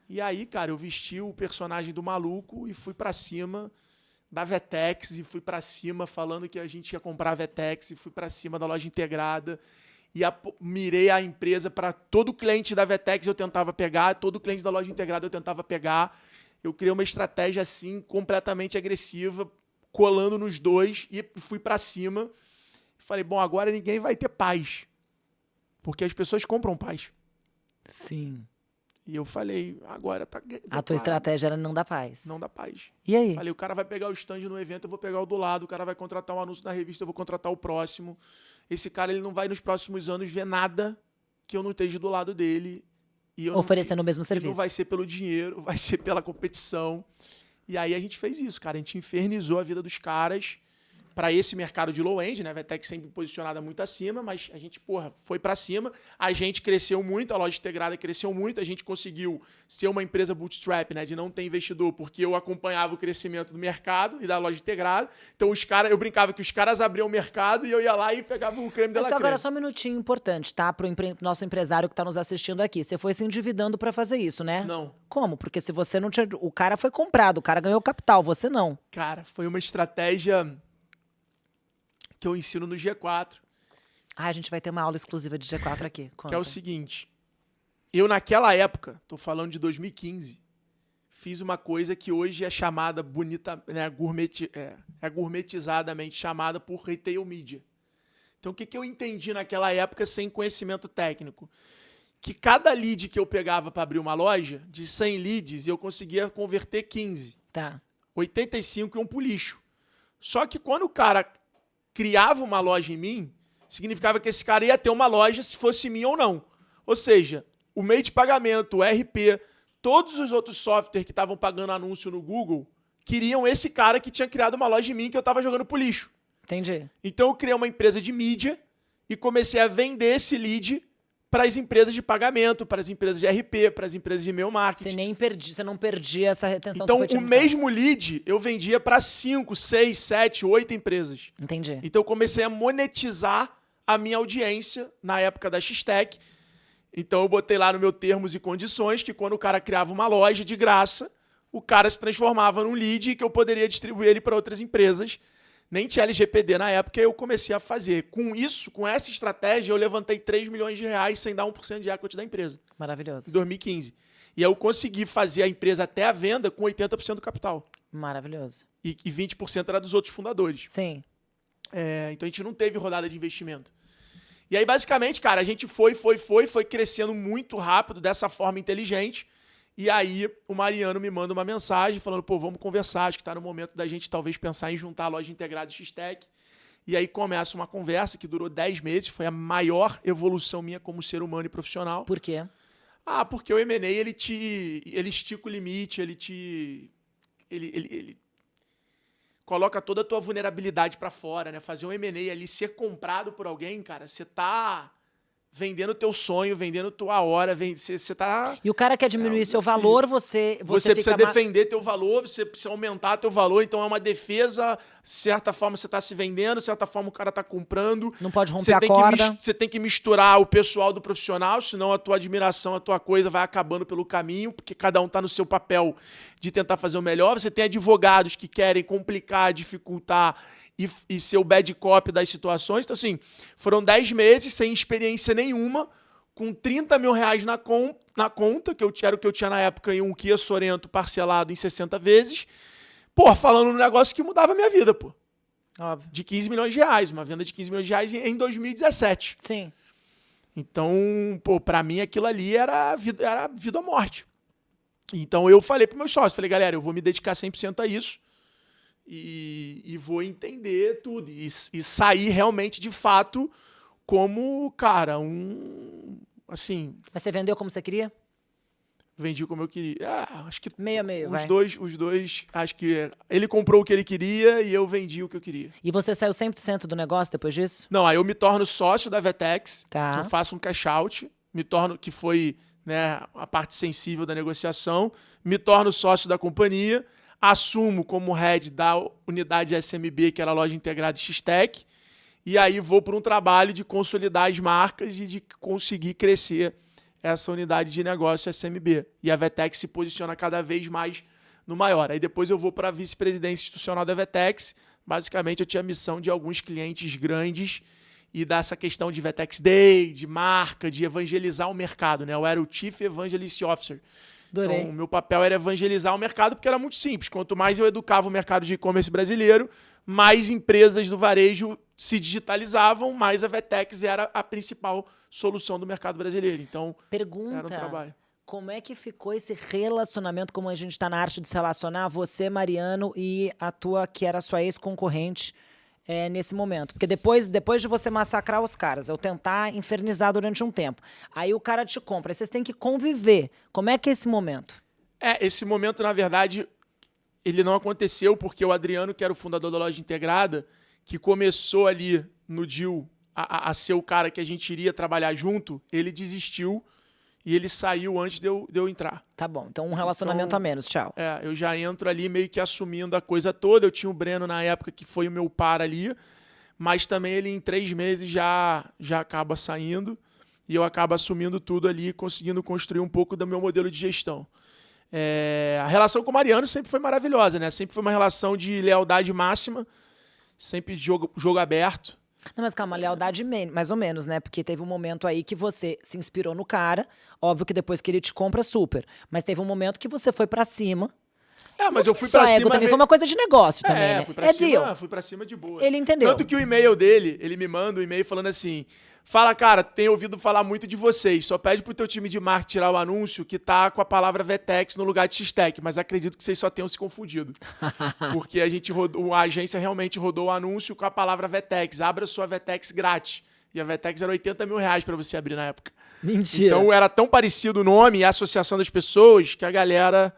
E aí, cara, eu vesti o personagem do maluco e fui pra cima da Vetex, e fui pra cima falando que a gente ia comprar a Vetex, e fui pra cima da loja integrada, e mirei a empresa para todo cliente da Vetex eu tentava pegar, todo cliente da loja integrada eu tentava pegar. Eu criei uma estratégia assim, completamente agressiva, colando nos dois, e fui pra cima. Falei, bom, agora ninguém vai ter paz. Porque as pessoas compram paz. Sim. E eu falei, agora tá... A tua estratégia era não dar paz. Não dá paz. E aí? Falei, o cara vai pegar o stand no evento, eu vou pegar o do lado, o cara vai contratar um anúncio na revista, eu vou contratar o próximo. Esse cara, ele não vai nos próximos anos ver nada que eu não esteja do lado dele. E eu oferecendo o mesmo serviço. Não vai ser pelo dinheiro, vai ser pela competição. E aí a gente fez isso, cara. A gente infernizou a vida dos caras para esse mercado de low-end, né? A Vetex sempre posicionada muito acima, mas a gente, porra, foi para cima. A gente cresceu muito, a loja integrada cresceu muito. A gente conseguiu ser uma empresa bootstrap, né? De não ter investidor, porque eu acompanhava o crescimento do mercado e da loja integrada. Então os caras, eu brincava que os caras abriam o mercado e eu ia lá e pegava o creme dela. Agora só um minutinho importante, tá? Pro nosso empresário que tá nos assistindo aqui. Você foi se endividando para fazer isso, né? Não. Como? Porque se você não tinha... O cara foi comprado, o cara ganhou capital, você não. Cara, foi uma estratégia que eu ensino no G4. Ah, a gente vai ter uma aula exclusiva de G4 aqui. Conta. Que é o seguinte. Eu, naquela época, tô falando de 2015, fiz uma coisa que hoje é chamada bonita, né, gourmetizadamente chamada por retail media. Então, o que eu entendi naquela época sem conhecimento técnico? Que cada lead que eu pegava para abrir uma loja, de 100 leads, eu conseguia converter 15. Tá. 85 iam pro lixo. Só que quando o cara criava uma loja em mim, significava que esse cara ia ter uma loja se fosse minha ou não. Ou seja, o meio de pagamento, o RP, todos os outros softwares que estavam pagando anúncio no Google, queriam esse cara que tinha criado uma loja em mim que eu estava jogando pro lixo. Entendi. Então eu criei uma empresa de mídia e comecei a vender esse lead para as empresas de pagamento, para as empresas de RP, para as empresas de e-mail marketing. Você não perdia essa retenção. Então, o mesmo lead eu vendia para 5, 6, 7, 8 empresas. Entendi. Então, eu comecei a monetizar a minha audiência na época da X-Tech. Então, eu botei lá no meu termos e condições que quando o cara criava uma loja de graça, o cara se transformava num lead que eu poderia distribuir ele para outras empresas. Nem tinha LGPD na época, eu comecei a fazer. Com isso, com essa estratégia, eu levantei 3 milhões de reais sem dar 1% de equity da empresa. Maravilhoso. Em 2015. E eu consegui fazer a empresa até a venda com 80% do capital. Maravilhoso. E 20% era dos outros fundadores. Sim. Então a gente não teve rodada de investimento. E aí, basicamente, cara, a gente foi crescendo muito rápido dessa forma inteligente. E aí o Mariano me manda uma mensagem falando, pô, vamos conversar, acho que está no momento da gente talvez pensar em juntar a loja integrada X-Tech. E aí começa uma conversa que durou 10 meses, foi a maior evolução minha como ser humano e profissional. Por quê? Porque o M&A, ele estica o limite, ele coloca toda a tua vulnerabilidade para fora, né? Fazer um M&A ali, ser comprado por alguém, cara, você tá vendendo teu sonho, vendendo tua hora, você tá... E o cara quer diminuir seu valor, você precisa defender teu valor, você precisa aumentar teu valor, então é uma defesa, de certa forma você tá se vendendo, de certa forma o cara tá comprando. Não pode romper a corda. Você tem que misturar o pessoal do profissional, senão a tua admiração, a tua coisa vai acabando pelo caminho, porque cada um tá no seu papel de tentar fazer o melhor. Você tem advogados que querem complicar, dificultar e ser o bad cop das situações. Então, assim, foram 10 meses sem experiência nenhuma, com 30 mil reais na conta, que era o que eu tinha na época em um Kia Sorento parcelado em 60 vezes. Pô, falando num negócio que mudava a minha vida, pô. Óbvio. De 15 milhões de reais, uma venda de 15 milhões de reais em 2017. Sim. Então, pô, pra mim aquilo ali era vida ou morte. Então eu falei pro meus sócios, falei, galera, eu vou me dedicar 100% a isso. E vou entender tudo. E sair realmente, de fato, como, cara, assim... Mas você vendeu como você queria? Vendi como eu queria. Acho que... Meio a meio, os dois, acho que ele comprou o que ele queria e eu vendi o que eu queria. E você saiu 100% do negócio depois disso? Não, aí eu me torno sócio da Vetex. Tá. Eu faço um cash out que foi, né, a parte sensível da negociação, me torno sócio da companhia, assumo como head da unidade SMB, que era a loja integrada X-Tech, e aí vou para um trabalho de consolidar as marcas e de conseguir crescer essa unidade de negócio SMB. E a Vetex se posiciona cada vez mais no maior. Aí depois eu vou para a vice-presidência institucional da Vetex. Basicamente, eu tinha a missão de alguns clientes grandes e dessa questão de Vetex Day, de marca, de evangelizar o mercado, né? Eu era o Chief Evangelist Officer. Adorei. Então, o meu papel era evangelizar o mercado, porque era muito simples. Quanto mais eu educava o mercado de e-commerce brasileiro, mais empresas do varejo se digitalizavam, mais a Vetex era a principal solução do mercado brasileiro. Então, Pergunta, era um trabalho. como é que ficou esse relacionamento, como a gente está na arte de se relacionar, você, Mariano, e a tua, que era a sua ex-concorrente, nesse momento? Porque depois de você massacrar os caras, eu tentar infernizar durante um tempo, aí o cara te compra, aí vocês têm que conviver. Como é que é esse momento? Esse momento, na verdade, ele não aconteceu porque o Adriano, que era o fundador da Loja Integrada, que começou ali no deal a ser o cara que a gente iria trabalhar junto, ele desistiu e ele saiu antes de eu entrar. Tá bom, então um relacionamento a menos, tchau. Eu já entro ali meio que assumindo a coisa toda. Eu tinha o Breno na época que foi o meu par ali, mas também ele em 3 meses já acaba saindo e eu acabo assumindo tudo ali, conseguindo construir um pouco do meu modelo de gestão. A relação com o Mariano sempre foi maravilhosa, né? Sempre foi uma relação de lealdade máxima, sempre jogo aberto. Não, mas calma, lealdade mais ou menos, né? Porque teve um momento aí que você se inspirou no cara, óbvio que depois que ele te compra, super. Mas teve um momento que você foi pra cima. Mas eu fui pra cima. Também foi uma coisa de negócio também, né? Fui pra cima de boa. Ele entendeu. Tanto que o e-mail dele, ele me manda um e-mail falando assim: fala, cara, tenho ouvido falar muito de vocês. Só pede pro teu time de marketing tirar o anúncio que tá com a palavra Vetex no lugar de X-Tech, mas acredito que vocês só tenham se confundido. Porque a agência realmente rodou o anúncio com a palavra Vetex. Abra sua Vetex grátis. E a Vetex era R$80 mil pra você abrir na época. Mentira. Então era tão parecido o nome e a associação das pessoas que a galera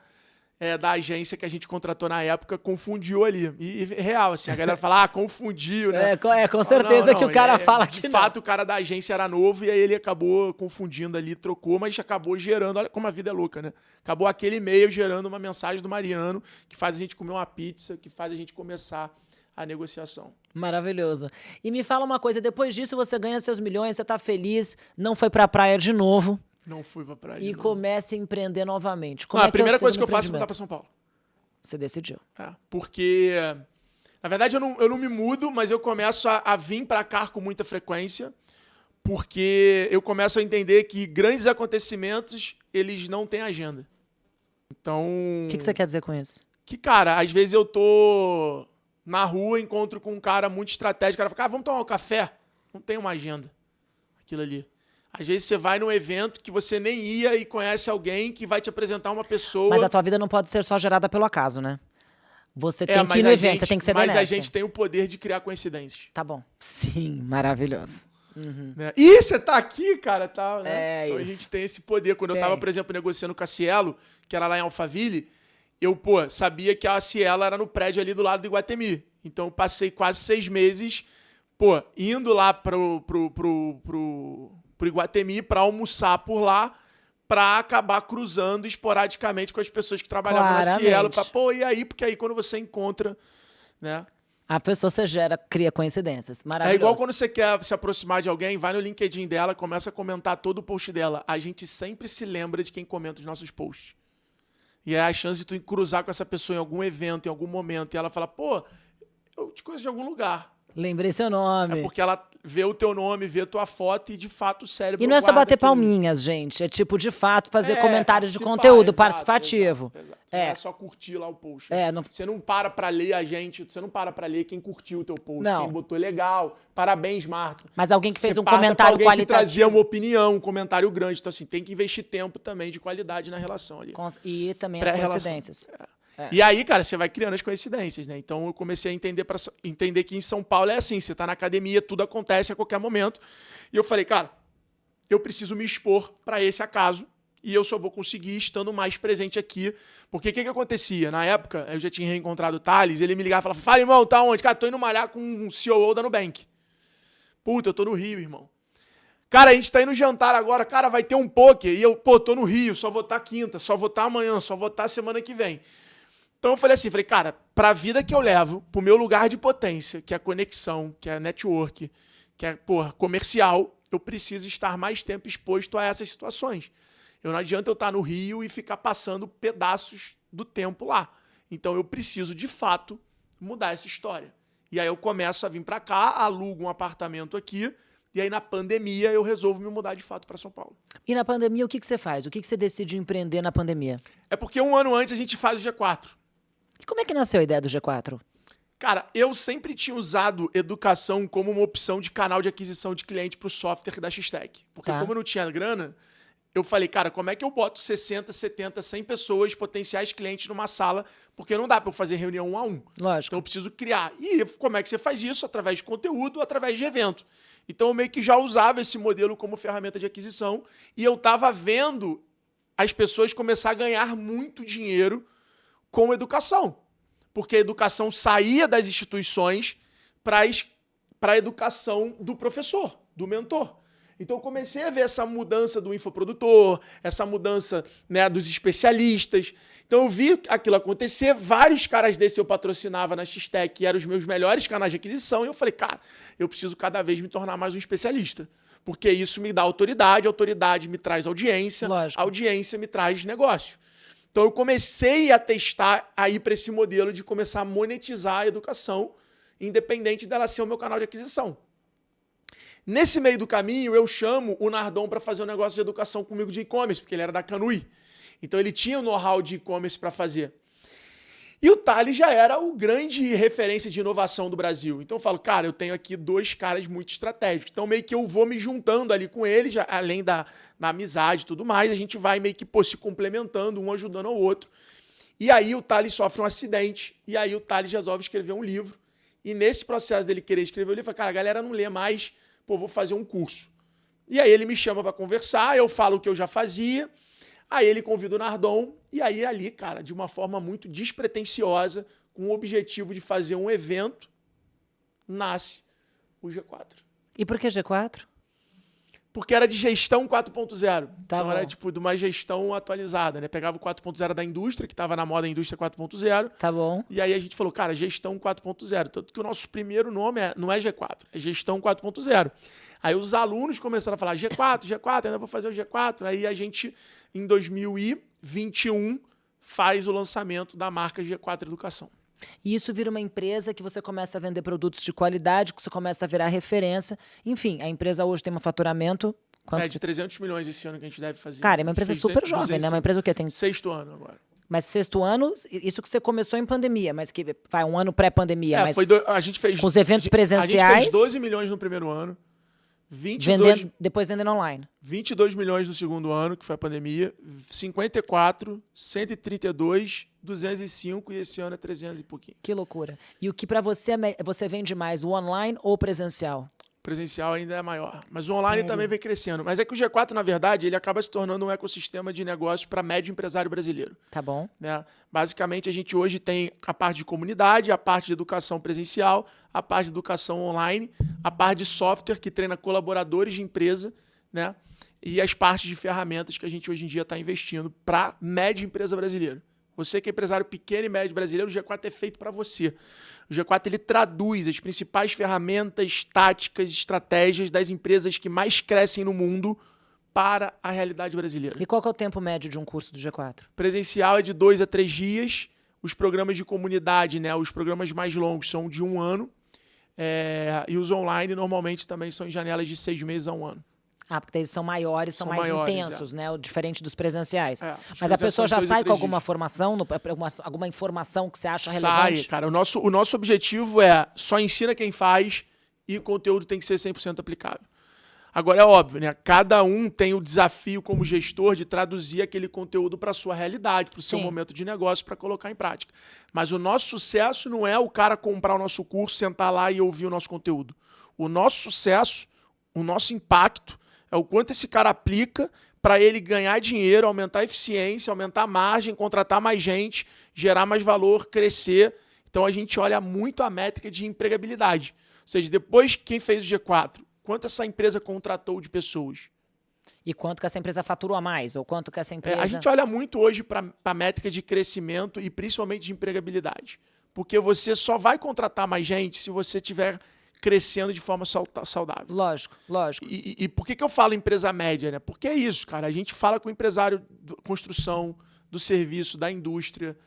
da agência que a gente contratou na época confundiu ali. E real, assim, a galera fala, confundiu, né? Com certeza que o cara fala que de fato, o cara da agência era novo e aí ele acabou confundindo ali, trocou, mas acabou gerando, olha como a vida é louca, né? Acabou aquele e-mail gerando uma mensagem do Mariano que faz a gente comer uma pizza, que faz a gente começar a negociação. Maravilhoso. E me fala uma coisa, depois disso você ganha seus milhões, você tá feliz, não foi pra praia de novo. Não fui pra praia. E começa a empreender novamente. A primeira coisa que eu faço é mudar pra São Paulo. Você decidiu. Porque, na verdade, eu não me mudo, mas eu começo a vir pra cá com muita frequência, porque eu começo a entender que grandes acontecimentos, eles não têm agenda. Então... O que você quer dizer com isso? Que, cara, às vezes eu tô na rua, encontro com um cara muito estratégico, o cara fala, vamos tomar um café? Não tem uma agenda. Aquilo ali. Às vezes você vai num evento que você nem ia e conhece alguém que vai te apresentar uma pessoa... Mas a tua vida não pode ser só gerada pelo acaso, né? Você tem que ir no evento, você tem que ser Mas a gente tem o poder de criar coincidências. Tá bom. Sim, maravilhoso. Uhum. Né? E você tá aqui, cara, tal, né? Então isso. A gente tem esse poder. Quando eu tava, por exemplo, negociando com a Cielo, que era lá em Alphaville, eu, sabia que a Cielo era no prédio ali do lado do Iguatemi. Então eu passei quase 6 meses, indo lá pro Iguatemi para almoçar por lá, para acabar cruzando esporadicamente com as pessoas que trabalhavam na Cielo. E aí? Porque aí quando você encontra, né? A pessoa cria coincidências. Maravilhoso. É igual quando você quer se aproximar de alguém, vai no LinkedIn dela, começa a comentar todo o post dela. A gente sempre se lembra de quem comenta os nossos posts. E é a chance de tu cruzar com essa pessoa em algum evento, em algum momento, e ela fala, eu te conheço de algum lugar. Lembrei seu nome. É porque ela vê o teu nome, vê a tua foto e, de fato, o cérebro... E não é só bater palminhas, gente. É tipo, de fato, fazer comentários de conteúdo participativo. Exato. Não é só curtir lá o post. Você não para ler a gente, você não para ler quem curtiu o teu post, quem botou legal. Parabéns, Marta. Mas alguém que fez um comentário alguém qualitativo. Que trazia uma opinião, um comentário grande. Então, assim, tem que investir tempo também de qualidade na relação ali. E também as coincidências. E aí, cara, você vai criando as coincidências, né? Então eu comecei a entender que em São Paulo é assim, você tá na academia, tudo acontece a qualquer momento. E eu falei, cara, eu preciso me expor para esse acaso e eu só vou conseguir estando mais presente aqui. Porque o que acontecia? Na época, eu já tinha reencontrado o Thales, ele me ligava e falava, fala, irmão, tá onde? Cara, tô indo malhar com um COO da Nubank. Puta, eu tô no Rio, irmão. Cara, a gente tá indo jantar agora, cara, vai ter um poker. E eu, tô no Rio, só vou estar quinta, só vou estar amanhã, só vou estar semana que vem. Então eu falei assim, cara, pra vida que eu levo, pro meu lugar de potência, que é a conexão, que é a network, que é, comercial, eu preciso estar mais tempo exposto a essas situações. Não adianta eu estar no Rio e ficar passando pedaços do tempo lá. Então eu preciso, de fato, mudar essa história. E aí eu começo a vir pra cá, alugo um apartamento aqui, e aí na pandemia eu resolvo me mudar de fato para São Paulo. E na pandemia o que você faz? O que você decide empreender na pandemia? É porque um ano antes a gente faz o G4. E como é que nasceu a ideia do G4? Cara, eu sempre tinha usado educação como uma opção de canal de aquisição de cliente para o software da X-Tech. Porque como eu não tinha grana, eu falei, cara, como é que eu boto 60, 70, 100 pessoas, potenciais clientes numa sala, porque não dá para eu fazer reunião 1 a 1. Lógico. Então eu preciso criar. E como é que você faz isso? Através de conteúdo, através de evento. Então eu meio que já usava esse modelo como ferramenta de aquisição e eu estava vendo as pessoas começar a ganhar muito dinheiro com educação. Porque a educação saía das instituições para a educação do professor, do mentor. Então eu comecei a ver essa mudança do infoprodutor, essa mudança, né, dos especialistas. Então eu vi aquilo acontecer, vários caras desses eu patrocinava na X-Tech, que eram os meus melhores canais de aquisição, e eu falei, cara, eu preciso cada vez me tornar mais um especialista. Porque isso me dá autoridade, autoridade me traz audiência, Lógico. audiência me traz negócio. Então eu comecei a testar, a ir para esse modelo de começar a monetizar a educação, independente dela ser o meu canal de aquisição. Nesse meio do caminho, eu chamo o Nardon para fazer um negócio de educação comigo de e-commerce, porque ele era da Canui. Então ele tinha o know-how de e-commerce para fazer. E o Thales já era o grande referência de inovação do Brasil. Então eu falo, cara, eu tenho aqui 2 caras muito estratégicos. Então meio que eu vou me juntando ali com eles, além da amizade e tudo mais, a gente vai meio que se complementando, um ajudando ao outro. E aí o Thales sofre um acidente, e aí o Thales resolve escrever um livro. E nesse processo dele querer escrever o livro, cara, a galera não lê mais, vou fazer um curso. E aí ele me chama para conversar, eu falo o que eu já fazia, aí ele convida o Nardon, e aí ali, cara, de uma forma muito despretensiosa, com o objetivo de fazer um evento, nasce o G4. E por que G4? Porque era de gestão 4.0. Tá então bom. era tipo de uma gestão atualizada, né? Pegava o 4.0 da indústria, que estava na moda indústria 4.0. Tá bom. E aí a gente falou, cara, gestão 4.0. Tanto que o nosso primeiro nome não é G4, é gestão 4.0. Aí os alunos começaram a falar G4, ainda vou fazer o G4. Aí a gente, em 2021, faz o lançamento da marca G4 Educação. E isso vira uma empresa que você começa a vender produtos de qualidade, que você começa a virar referência. Enfim, a empresa hoje tem um faturamento... É de 300 milhões esse ano que a gente deve fazer. Cara, é uma empresa super jovem, né? Uma empresa o quê? Tem 6º ano agora. Mas 6º ano, isso que você começou em pandemia, mas que vai um ano pré-pandemia. Mas a gente fez... Com os eventos presenciais... A gente fez 12 milhões no primeiro ano. Depois vendendo online. 22 milhões no segundo ano, que foi a pandemia. 54, 132, 205 e esse ano é 300 e pouquinho. Que loucura. E o que para você, você vende mais, o online ou presencial? Presencial ainda é maior. Mas o online também vem crescendo. Mas é que o G4, na verdade, ele acaba se tornando um ecossistema de negócios para médio empresário brasileiro. Tá bom. Né? Basicamente, a gente hoje tem a parte de comunidade, a parte de educação presencial, a parte de educação online, a parte de software que treina colaboradores de empresa, né? E as partes de ferramentas que a gente hoje em dia está investindo para média empresa brasileira. Você que é empresário pequeno e médio brasileiro, o G4 é feito para você. O G4 ele traduz as principais ferramentas, táticas, estratégias das empresas que mais crescem no mundo para a realidade brasileira. E qual que é o tempo médio de um curso do G4? Presencial é de 2 a 3 dias. Os programas de comunidade, né, os programas mais longos são de 1 ano. E os online normalmente também são em janelas de 6 meses a 1 ano. Ah, porque eles são maiores, são mais maiores, intensos, né? Diferente dos presenciais. Mas a a pessoa já sai com alguma formação, alguma informação que você acha relevante? Sai, cara. O nosso objetivo é só ensina quem faz e o conteúdo tem que ser 100% aplicável. Agora, é óbvio, né? Cada um tem o desafio como gestor de traduzir aquele conteúdo para a sua realidade, para o seu momento de negócio, para colocar em prática. Mas o nosso sucesso não é o cara comprar o nosso curso, sentar lá e ouvir o nosso conteúdo. O nosso sucesso, o nosso impacto, é o quanto esse cara aplica para ele ganhar dinheiro, aumentar a eficiência, aumentar a margem, contratar mais gente, gerar mais valor, crescer. Então a gente olha muito a métrica de empregabilidade. Ou seja, depois quem fez o G4, quanto essa empresa contratou de pessoas. E quanto que essa empresa faturou a mais? Ou quanto que essa empresa... A gente olha muito hoje para a métrica de crescimento e principalmente de empregabilidade. Porque você só vai contratar mais gente se você estiver crescendo de forma saudável. Lógico, lógico. E por que eu falo empresa média, né? Porque é isso, cara. A gente fala com o empresário da construção, do serviço, da indústria,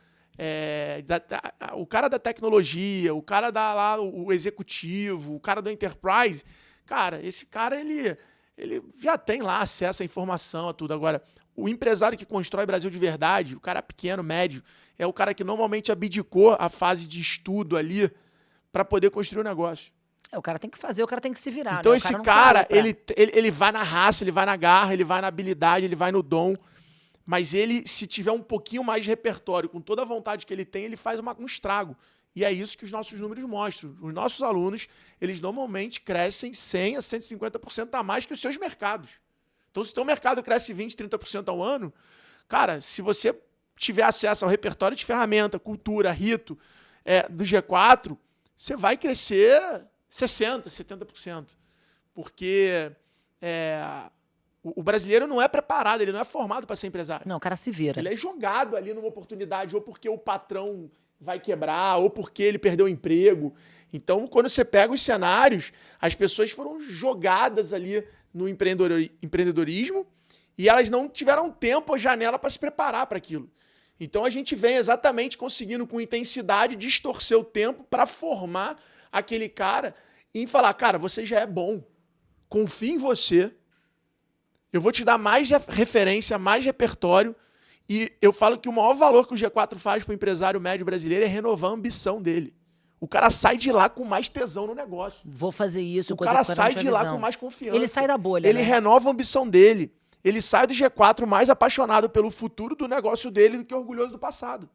o cara da tecnologia, o cara o executivo, o cara do enterprise. Cara, esse cara, ele já tem lá acesso à informação, a tudo. Agora, o empresário que constrói Brasil de verdade, o cara pequeno, médio, é o cara que normalmente abdicou a fase de estudo ali para poder construir o negócio. O cara tem que fazer, o cara tem que se virar. Então né? esse cara, ele vai na raça, ele vai na garra, ele vai na habilidade, ele vai no dom. Mas ele, se tiver um pouquinho mais de repertório, com toda a vontade que ele tem, ele faz um estrago. E é isso que os nossos números mostram. Os nossos alunos, eles normalmente crescem 100% a 150% a mais que os seus mercados. Então, se o teu mercado cresce 20%, 30% ao ano, cara, se você tiver acesso ao repertório de ferramenta, cultura, rito do G4, você vai crescer 60%, 70%. Porque o brasileiro não é preparado, ele não é formado para ser empresário. Não, o cara se vira. Ele é jogado ali numa oportunidade, ou porque o patrão vai quebrar, ou porque ele perdeu o emprego. Então, quando você pega os cenários, as pessoas foram jogadas ali no empreendedorismo e elas não tiveram tempo ou janela para se preparar para aquilo. Então, a gente vem exatamente conseguindo, com intensidade, distorcer o tempo para formar aquele cara e falar, cara, você já é bom, confia em você, eu vou te dar mais referência, mais repertório. E eu falo que o maior valor que o G4 faz para o empresário médio brasileiro é renovar a ambição dele. O cara sai de lá com mais tesão no negócio. Vou fazer isso. O cara sai de lá com mais confiança. Ele sai da bolha, Ele renova a ambição dele. Ele sai do G4 mais apaixonado pelo futuro do negócio dele do que orgulhoso do passado.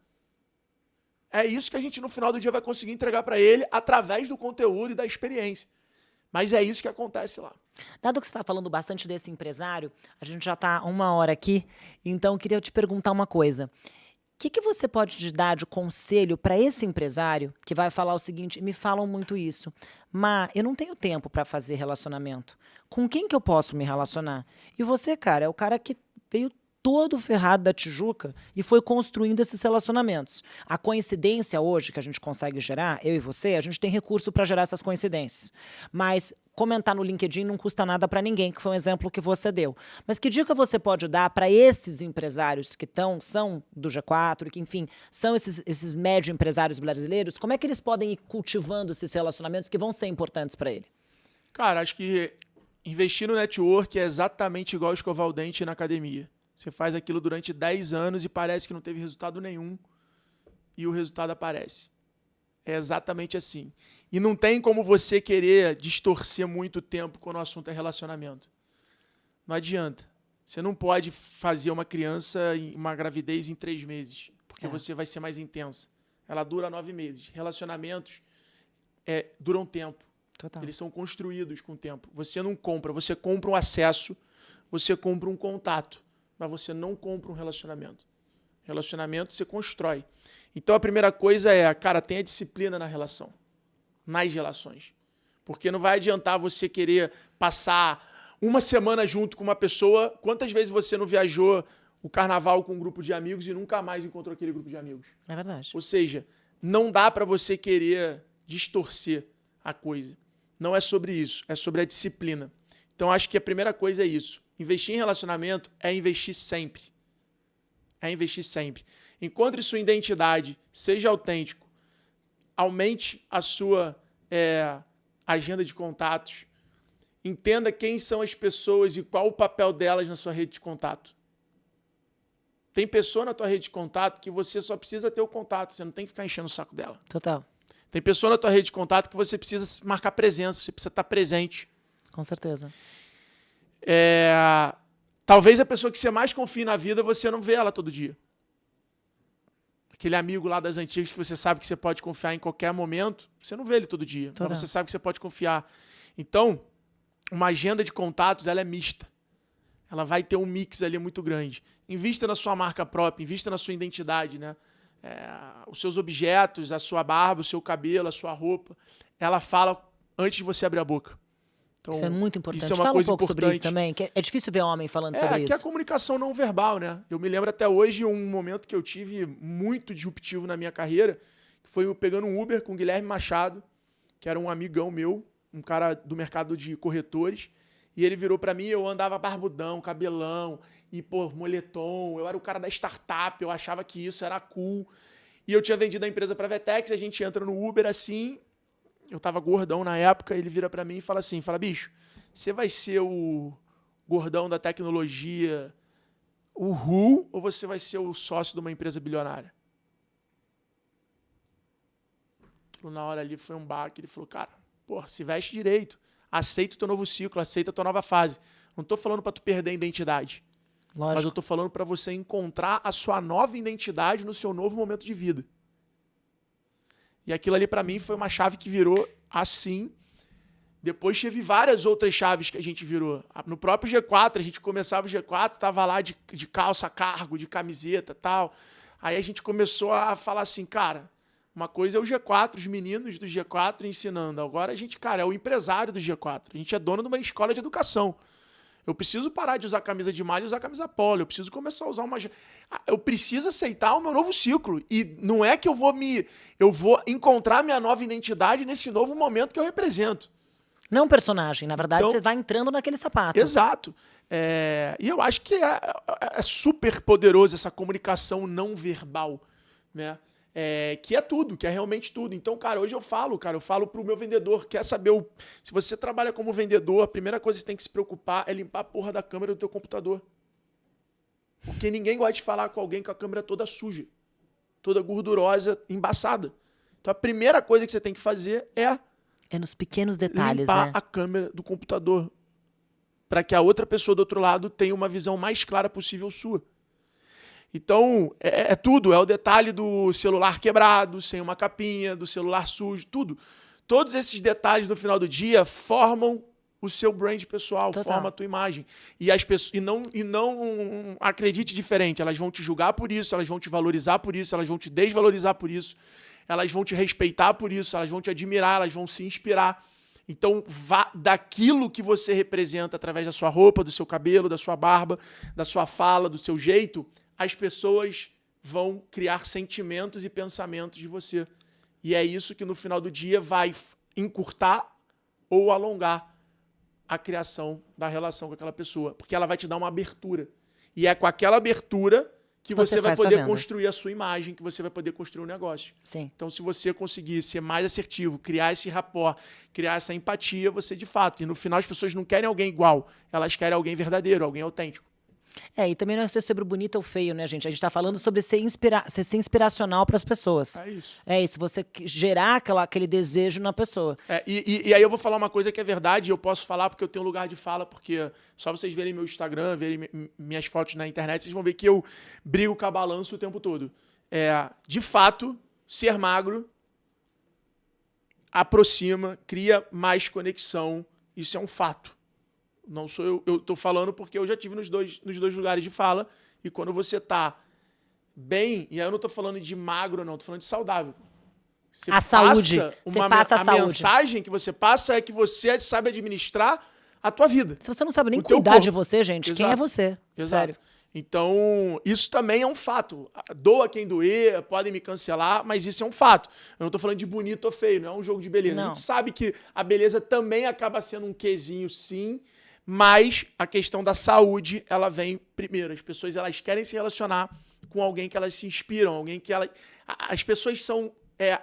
É isso que a gente, no final do dia, vai conseguir entregar para ele através do conteúdo e da experiência. Mas é isso que acontece lá. Dado que você está falando bastante desse empresário, a gente já está 1 hora aqui, então eu queria te perguntar uma coisa. O que você pode dar de conselho para esse empresário que vai falar o seguinte, me falam muito isso, mas eu não tenho tempo para fazer relacionamento. Com quem que eu posso me relacionar? E você, cara, é o cara que veio todo ferrado da Tijuca e foi construindo esses relacionamentos. A coincidência hoje que a gente consegue gerar, eu e você, a gente tem recurso para gerar essas coincidências. Mas comentar no LinkedIn não custa nada para ninguém, que foi um exemplo que você deu. Mas que dica você pode dar para esses empresários que são do G4, que, enfim, são esses médio empresários brasileiros, como é que eles podem ir cultivando esses relacionamentos que vão ser importantes para ele? Cara, acho que investir no network é exatamente igual escovar o dente na academia. Você faz aquilo durante 10 anos e parece que não teve resultado nenhum e o resultado aparece. É exatamente assim. E não tem como você querer distorcer muito tempo quando o assunto é relacionamento. Não adianta. Você não pode fazer uma criança, uma gravidez em 3 meses, porque você vai ser mais intensa. Ela dura 9 meses. Relacionamentos duram tempo. Total. Eles são construídos com o tempo. Você não compra, você compra um acesso, você compra um contato, mas você não compra um relacionamento. Relacionamento você constrói. Então a primeira coisa cara, tenha disciplina na relação, nas relações. Porque não vai adiantar você querer passar uma semana junto com uma pessoa. Quantas vezes você não viajou o carnaval com um grupo de amigos e nunca mais encontrou aquele grupo de amigos? É verdade. Ou seja, não dá para você querer distorcer a coisa. Não é sobre isso, é sobre a disciplina. Então acho que a primeira coisa é isso. Investir em relacionamento é investir sempre. É investir sempre. Encontre sua identidade, seja autêntico, aumente a sua agenda de contatos, entenda quem são as pessoas e qual o papel delas na sua rede de contato. Tem pessoa na tua rede de contato que você só precisa ter o contato, você não tem que ficar enchendo o saco dela. Total. Tem pessoa na tua rede de contato que você precisa marcar presença, você precisa estar presente. Com certeza. Talvez a pessoa que você mais confie na vida, você não vê ela todo dia. Aquele amigo lá das antigas que você sabe que você pode confiar em qualquer momento, você não vê ele todo dia, mas você sabe que você pode confiar. Então, uma agenda de contatos, ela é mista. Ela vai ter um mix ali muito grande. Invista na sua marca própria, invista na sua identidade, né? Os seus objetos, a sua barba, o seu cabelo, a sua roupa, ela fala antes de você abrir a boca. Então, isso é muito importante. Isso é uma Fala um coisa pouco sobre isso importante. também, que é difícil ver homem falando sobre Que isso. é a comunicação não verbal, né? Eu me lembro até hoje um momento que eu tive muito disruptivo na minha carreira, que foi eu pegando um Uber com o Guilherme Machado, que era um amigão meu, um cara do mercado de corretores, e ele virou pra mim, eu andava barbudão, cabelão, e, pô, moletom, eu era o cara da startup, eu achava que isso era cool, e eu tinha vendido a empresa pra Vetex, a gente entra no Uber assim, eu tava gordão na época, ele vira pra mim e fala assim, bicho, você vai ser o gordão da tecnologia, o Who, ou você vai ser o sócio de uma empresa bilionária? Aquilo na hora ali foi um baque. Ele falou, cara, porra, se veste direito. Aceita o teu novo ciclo, aceita a tua nova fase. Não tô falando pra tu perder a identidade. Lógico. Mas eu tô falando pra você encontrar a sua nova identidade no seu novo momento de vida. E aquilo ali pra mim foi uma chave que virou assim. Depois teve várias outras chaves que a gente virou. No próprio G4, a gente começava o G4, tava lá de calça cargo, de camiseta e tal. Aí a gente começou a falar assim, cara, uma coisa é o G4, os meninos do G4 ensinando. Agora a gente, cara, é o empresário do G4. A gente é dono de uma escola de educação. Eu preciso parar de usar camisa de malha e usar camisa polo. Eu preciso começar a usar uma... Eu preciso aceitar o meu novo ciclo. E não é que eu vou encontrar minha nova identidade nesse novo momento que eu represento. Não personagem, na verdade, Então, você vai entrando naquele sapato. Exato. E eu acho que é super poderoso essa comunicação não verbal, né? Que é tudo, que é realmente tudo. Então, cara, hoje eu falo pro meu vendedor, quer saber, se você trabalha como vendedor, a primeira coisa que você tem que se preocupar é limpar a porra da câmera do teu computador. Porque ninguém gosta de falar com alguém com a câmera toda suja, toda gordurosa, embaçada. Então, a primeira coisa que você tem que fazer é nos pequenos detalhes, limpar né? a câmera do computador, para que a outra pessoa do outro lado tenha uma visão mais clara possível sua. Então, é tudo. É o detalhe do celular quebrado, sem uma capinha, do celular sujo, tudo. Todos esses detalhes no final do dia formam o seu brand pessoal, Total. forma a tua imagem. E as pessoas não acredite diferente. Elas vão te julgar por isso, elas vão te valorizar por isso, elas vão te desvalorizar por isso, elas vão te respeitar por isso, elas vão te admirar, elas vão se inspirar. Então, vá daquilo que você representa através da sua roupa, do seu cabelo, da sua barba, da sua fala, do seu jeito, as pessoas vão criar sentimentos e pensamentos de você. E é isso que no final do dia vai encurtar ou alongar a criação da relação com aquela pessoa. Porque ela vai te dar uma abertura. E é com aquela abertura que você vai poder construir a sua imagem, que você vai poder construir um negócio. Sim. Então, se você conseguir ser mais assertivo, criar esse rapport, criar essa empatia, você de fato... E no final as pessoas não querem alguém igual, elas querem alguém verdadeiro, alguém autêntico. E também não é ser sobre o bonito ou feio, né, gente? A gente tá falando sobre ser inspiracional para as pessoas. É isso. É isso, você gerar aquele desejo na pessoa. E aí eu vou falar uma coisa que é verdade, e eu posso falar porque eu tenho lugar de fala, porque só vocês verem meu Instagram, verem minhas fotos na internet, vocês vão ver que eu brigo com a balança o tempo todo. De fato, ser magro aproxima, cria mais conexão, isso é um fato. Não sou eu tô falando porque eu já tive nos dois lugares de fala, e quando você tá bem, e aí eu não tô falando de magro não, tô falando de saudável. Saúde. Você passa a saúde. A mensagem que você passa é que você sabe administrar a tua vida. Se você não sabe nem cuidar de você, gente, Exato. quem é você? Exato. Sério. Então, isso também é um fato. Doa quem doer, podem me cancelar, mas isso é um fato. Eu não tô falando de bonito ou feio, não é um jogo de beleza. Não. A gente sabe que a beleza também acaba sendo um quesinho, sim, mas a questão da saúde, ela vem primeiro. As pessoas, elas querem se relacionar com alguém que elas se inspiram, alguém que elas... As pessoas são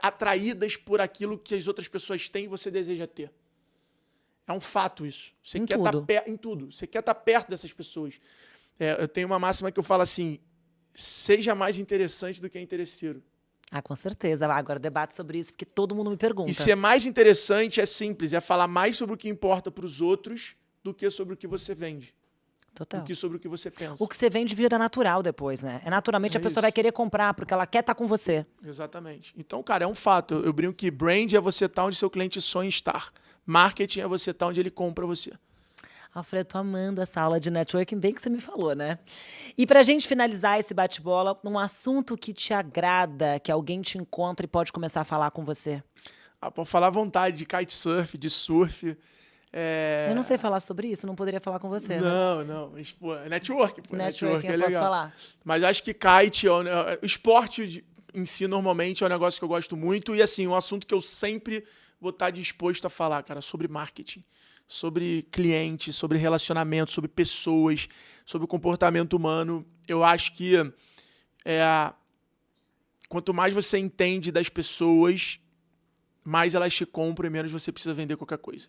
atraídas por aquilo que as outras pessoas têm e você deseja ter. É um fato isso. Você quer estar em tudo. Você quer estar perto dessas pessoas. Eu tenho uma máxima que eu falo assim, seja mais interessante do que interesseiro. Com certeza. Agora debate sobre isso, porque todo mundo me pergunta. E ser mais interessante é simples, é falar mais sobre o que importa para os outros do que sobre o que você vende. Total. Do que sobre o que você pensa. O que você vende vira natural depois, né? Naturalmente a pessoa vai querer comprar, porque ela quer estar com você. Exatamente. Então, cara, é um fato. Eu brinco que brand é você estar onde seu cliente sonha estar. Marketing é você estar onde ele compra você. Alfredo, tô amando essa aula de networking, bem que você me falou, né? E pra gente finalizar esse bate-bola, um assunto que te agrada, que alguém te encontra e pode começar a falar com você. Pode falar à vontade de kitesurf, de surf. Eu não sei falar sobre isso, não poderia falar com você. Não, mas, pô, network, pô. Networking é eu posso legal. falar. Mas acho que kite, o esporte em si, normalmente, é um negócio que eu gosto muito. E, assim, um assunto que eu sempre vou estar disposto a falar, cara, sobre marketing, sobre cliente, sobre relacionamento, sobre pessoas, sobre o comportamento humano. Eu acho que quanto mais você entende das pessoas, mais elas te compram e menos você precisa vender qualquer coisa.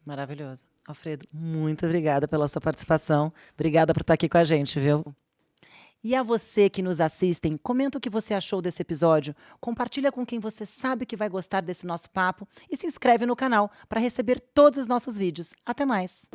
Maravilhoso. Alfredo, muito obrigada pela sua participação. Obrigada por estar aqui com a gente, viu? E a você que nos assistem, comenta o que você achou desse episódio, compartilha com quem você sabe que vai gostar desse nosso papo e se inscreve no canal para receber todos os nossos vídeos. Até mais!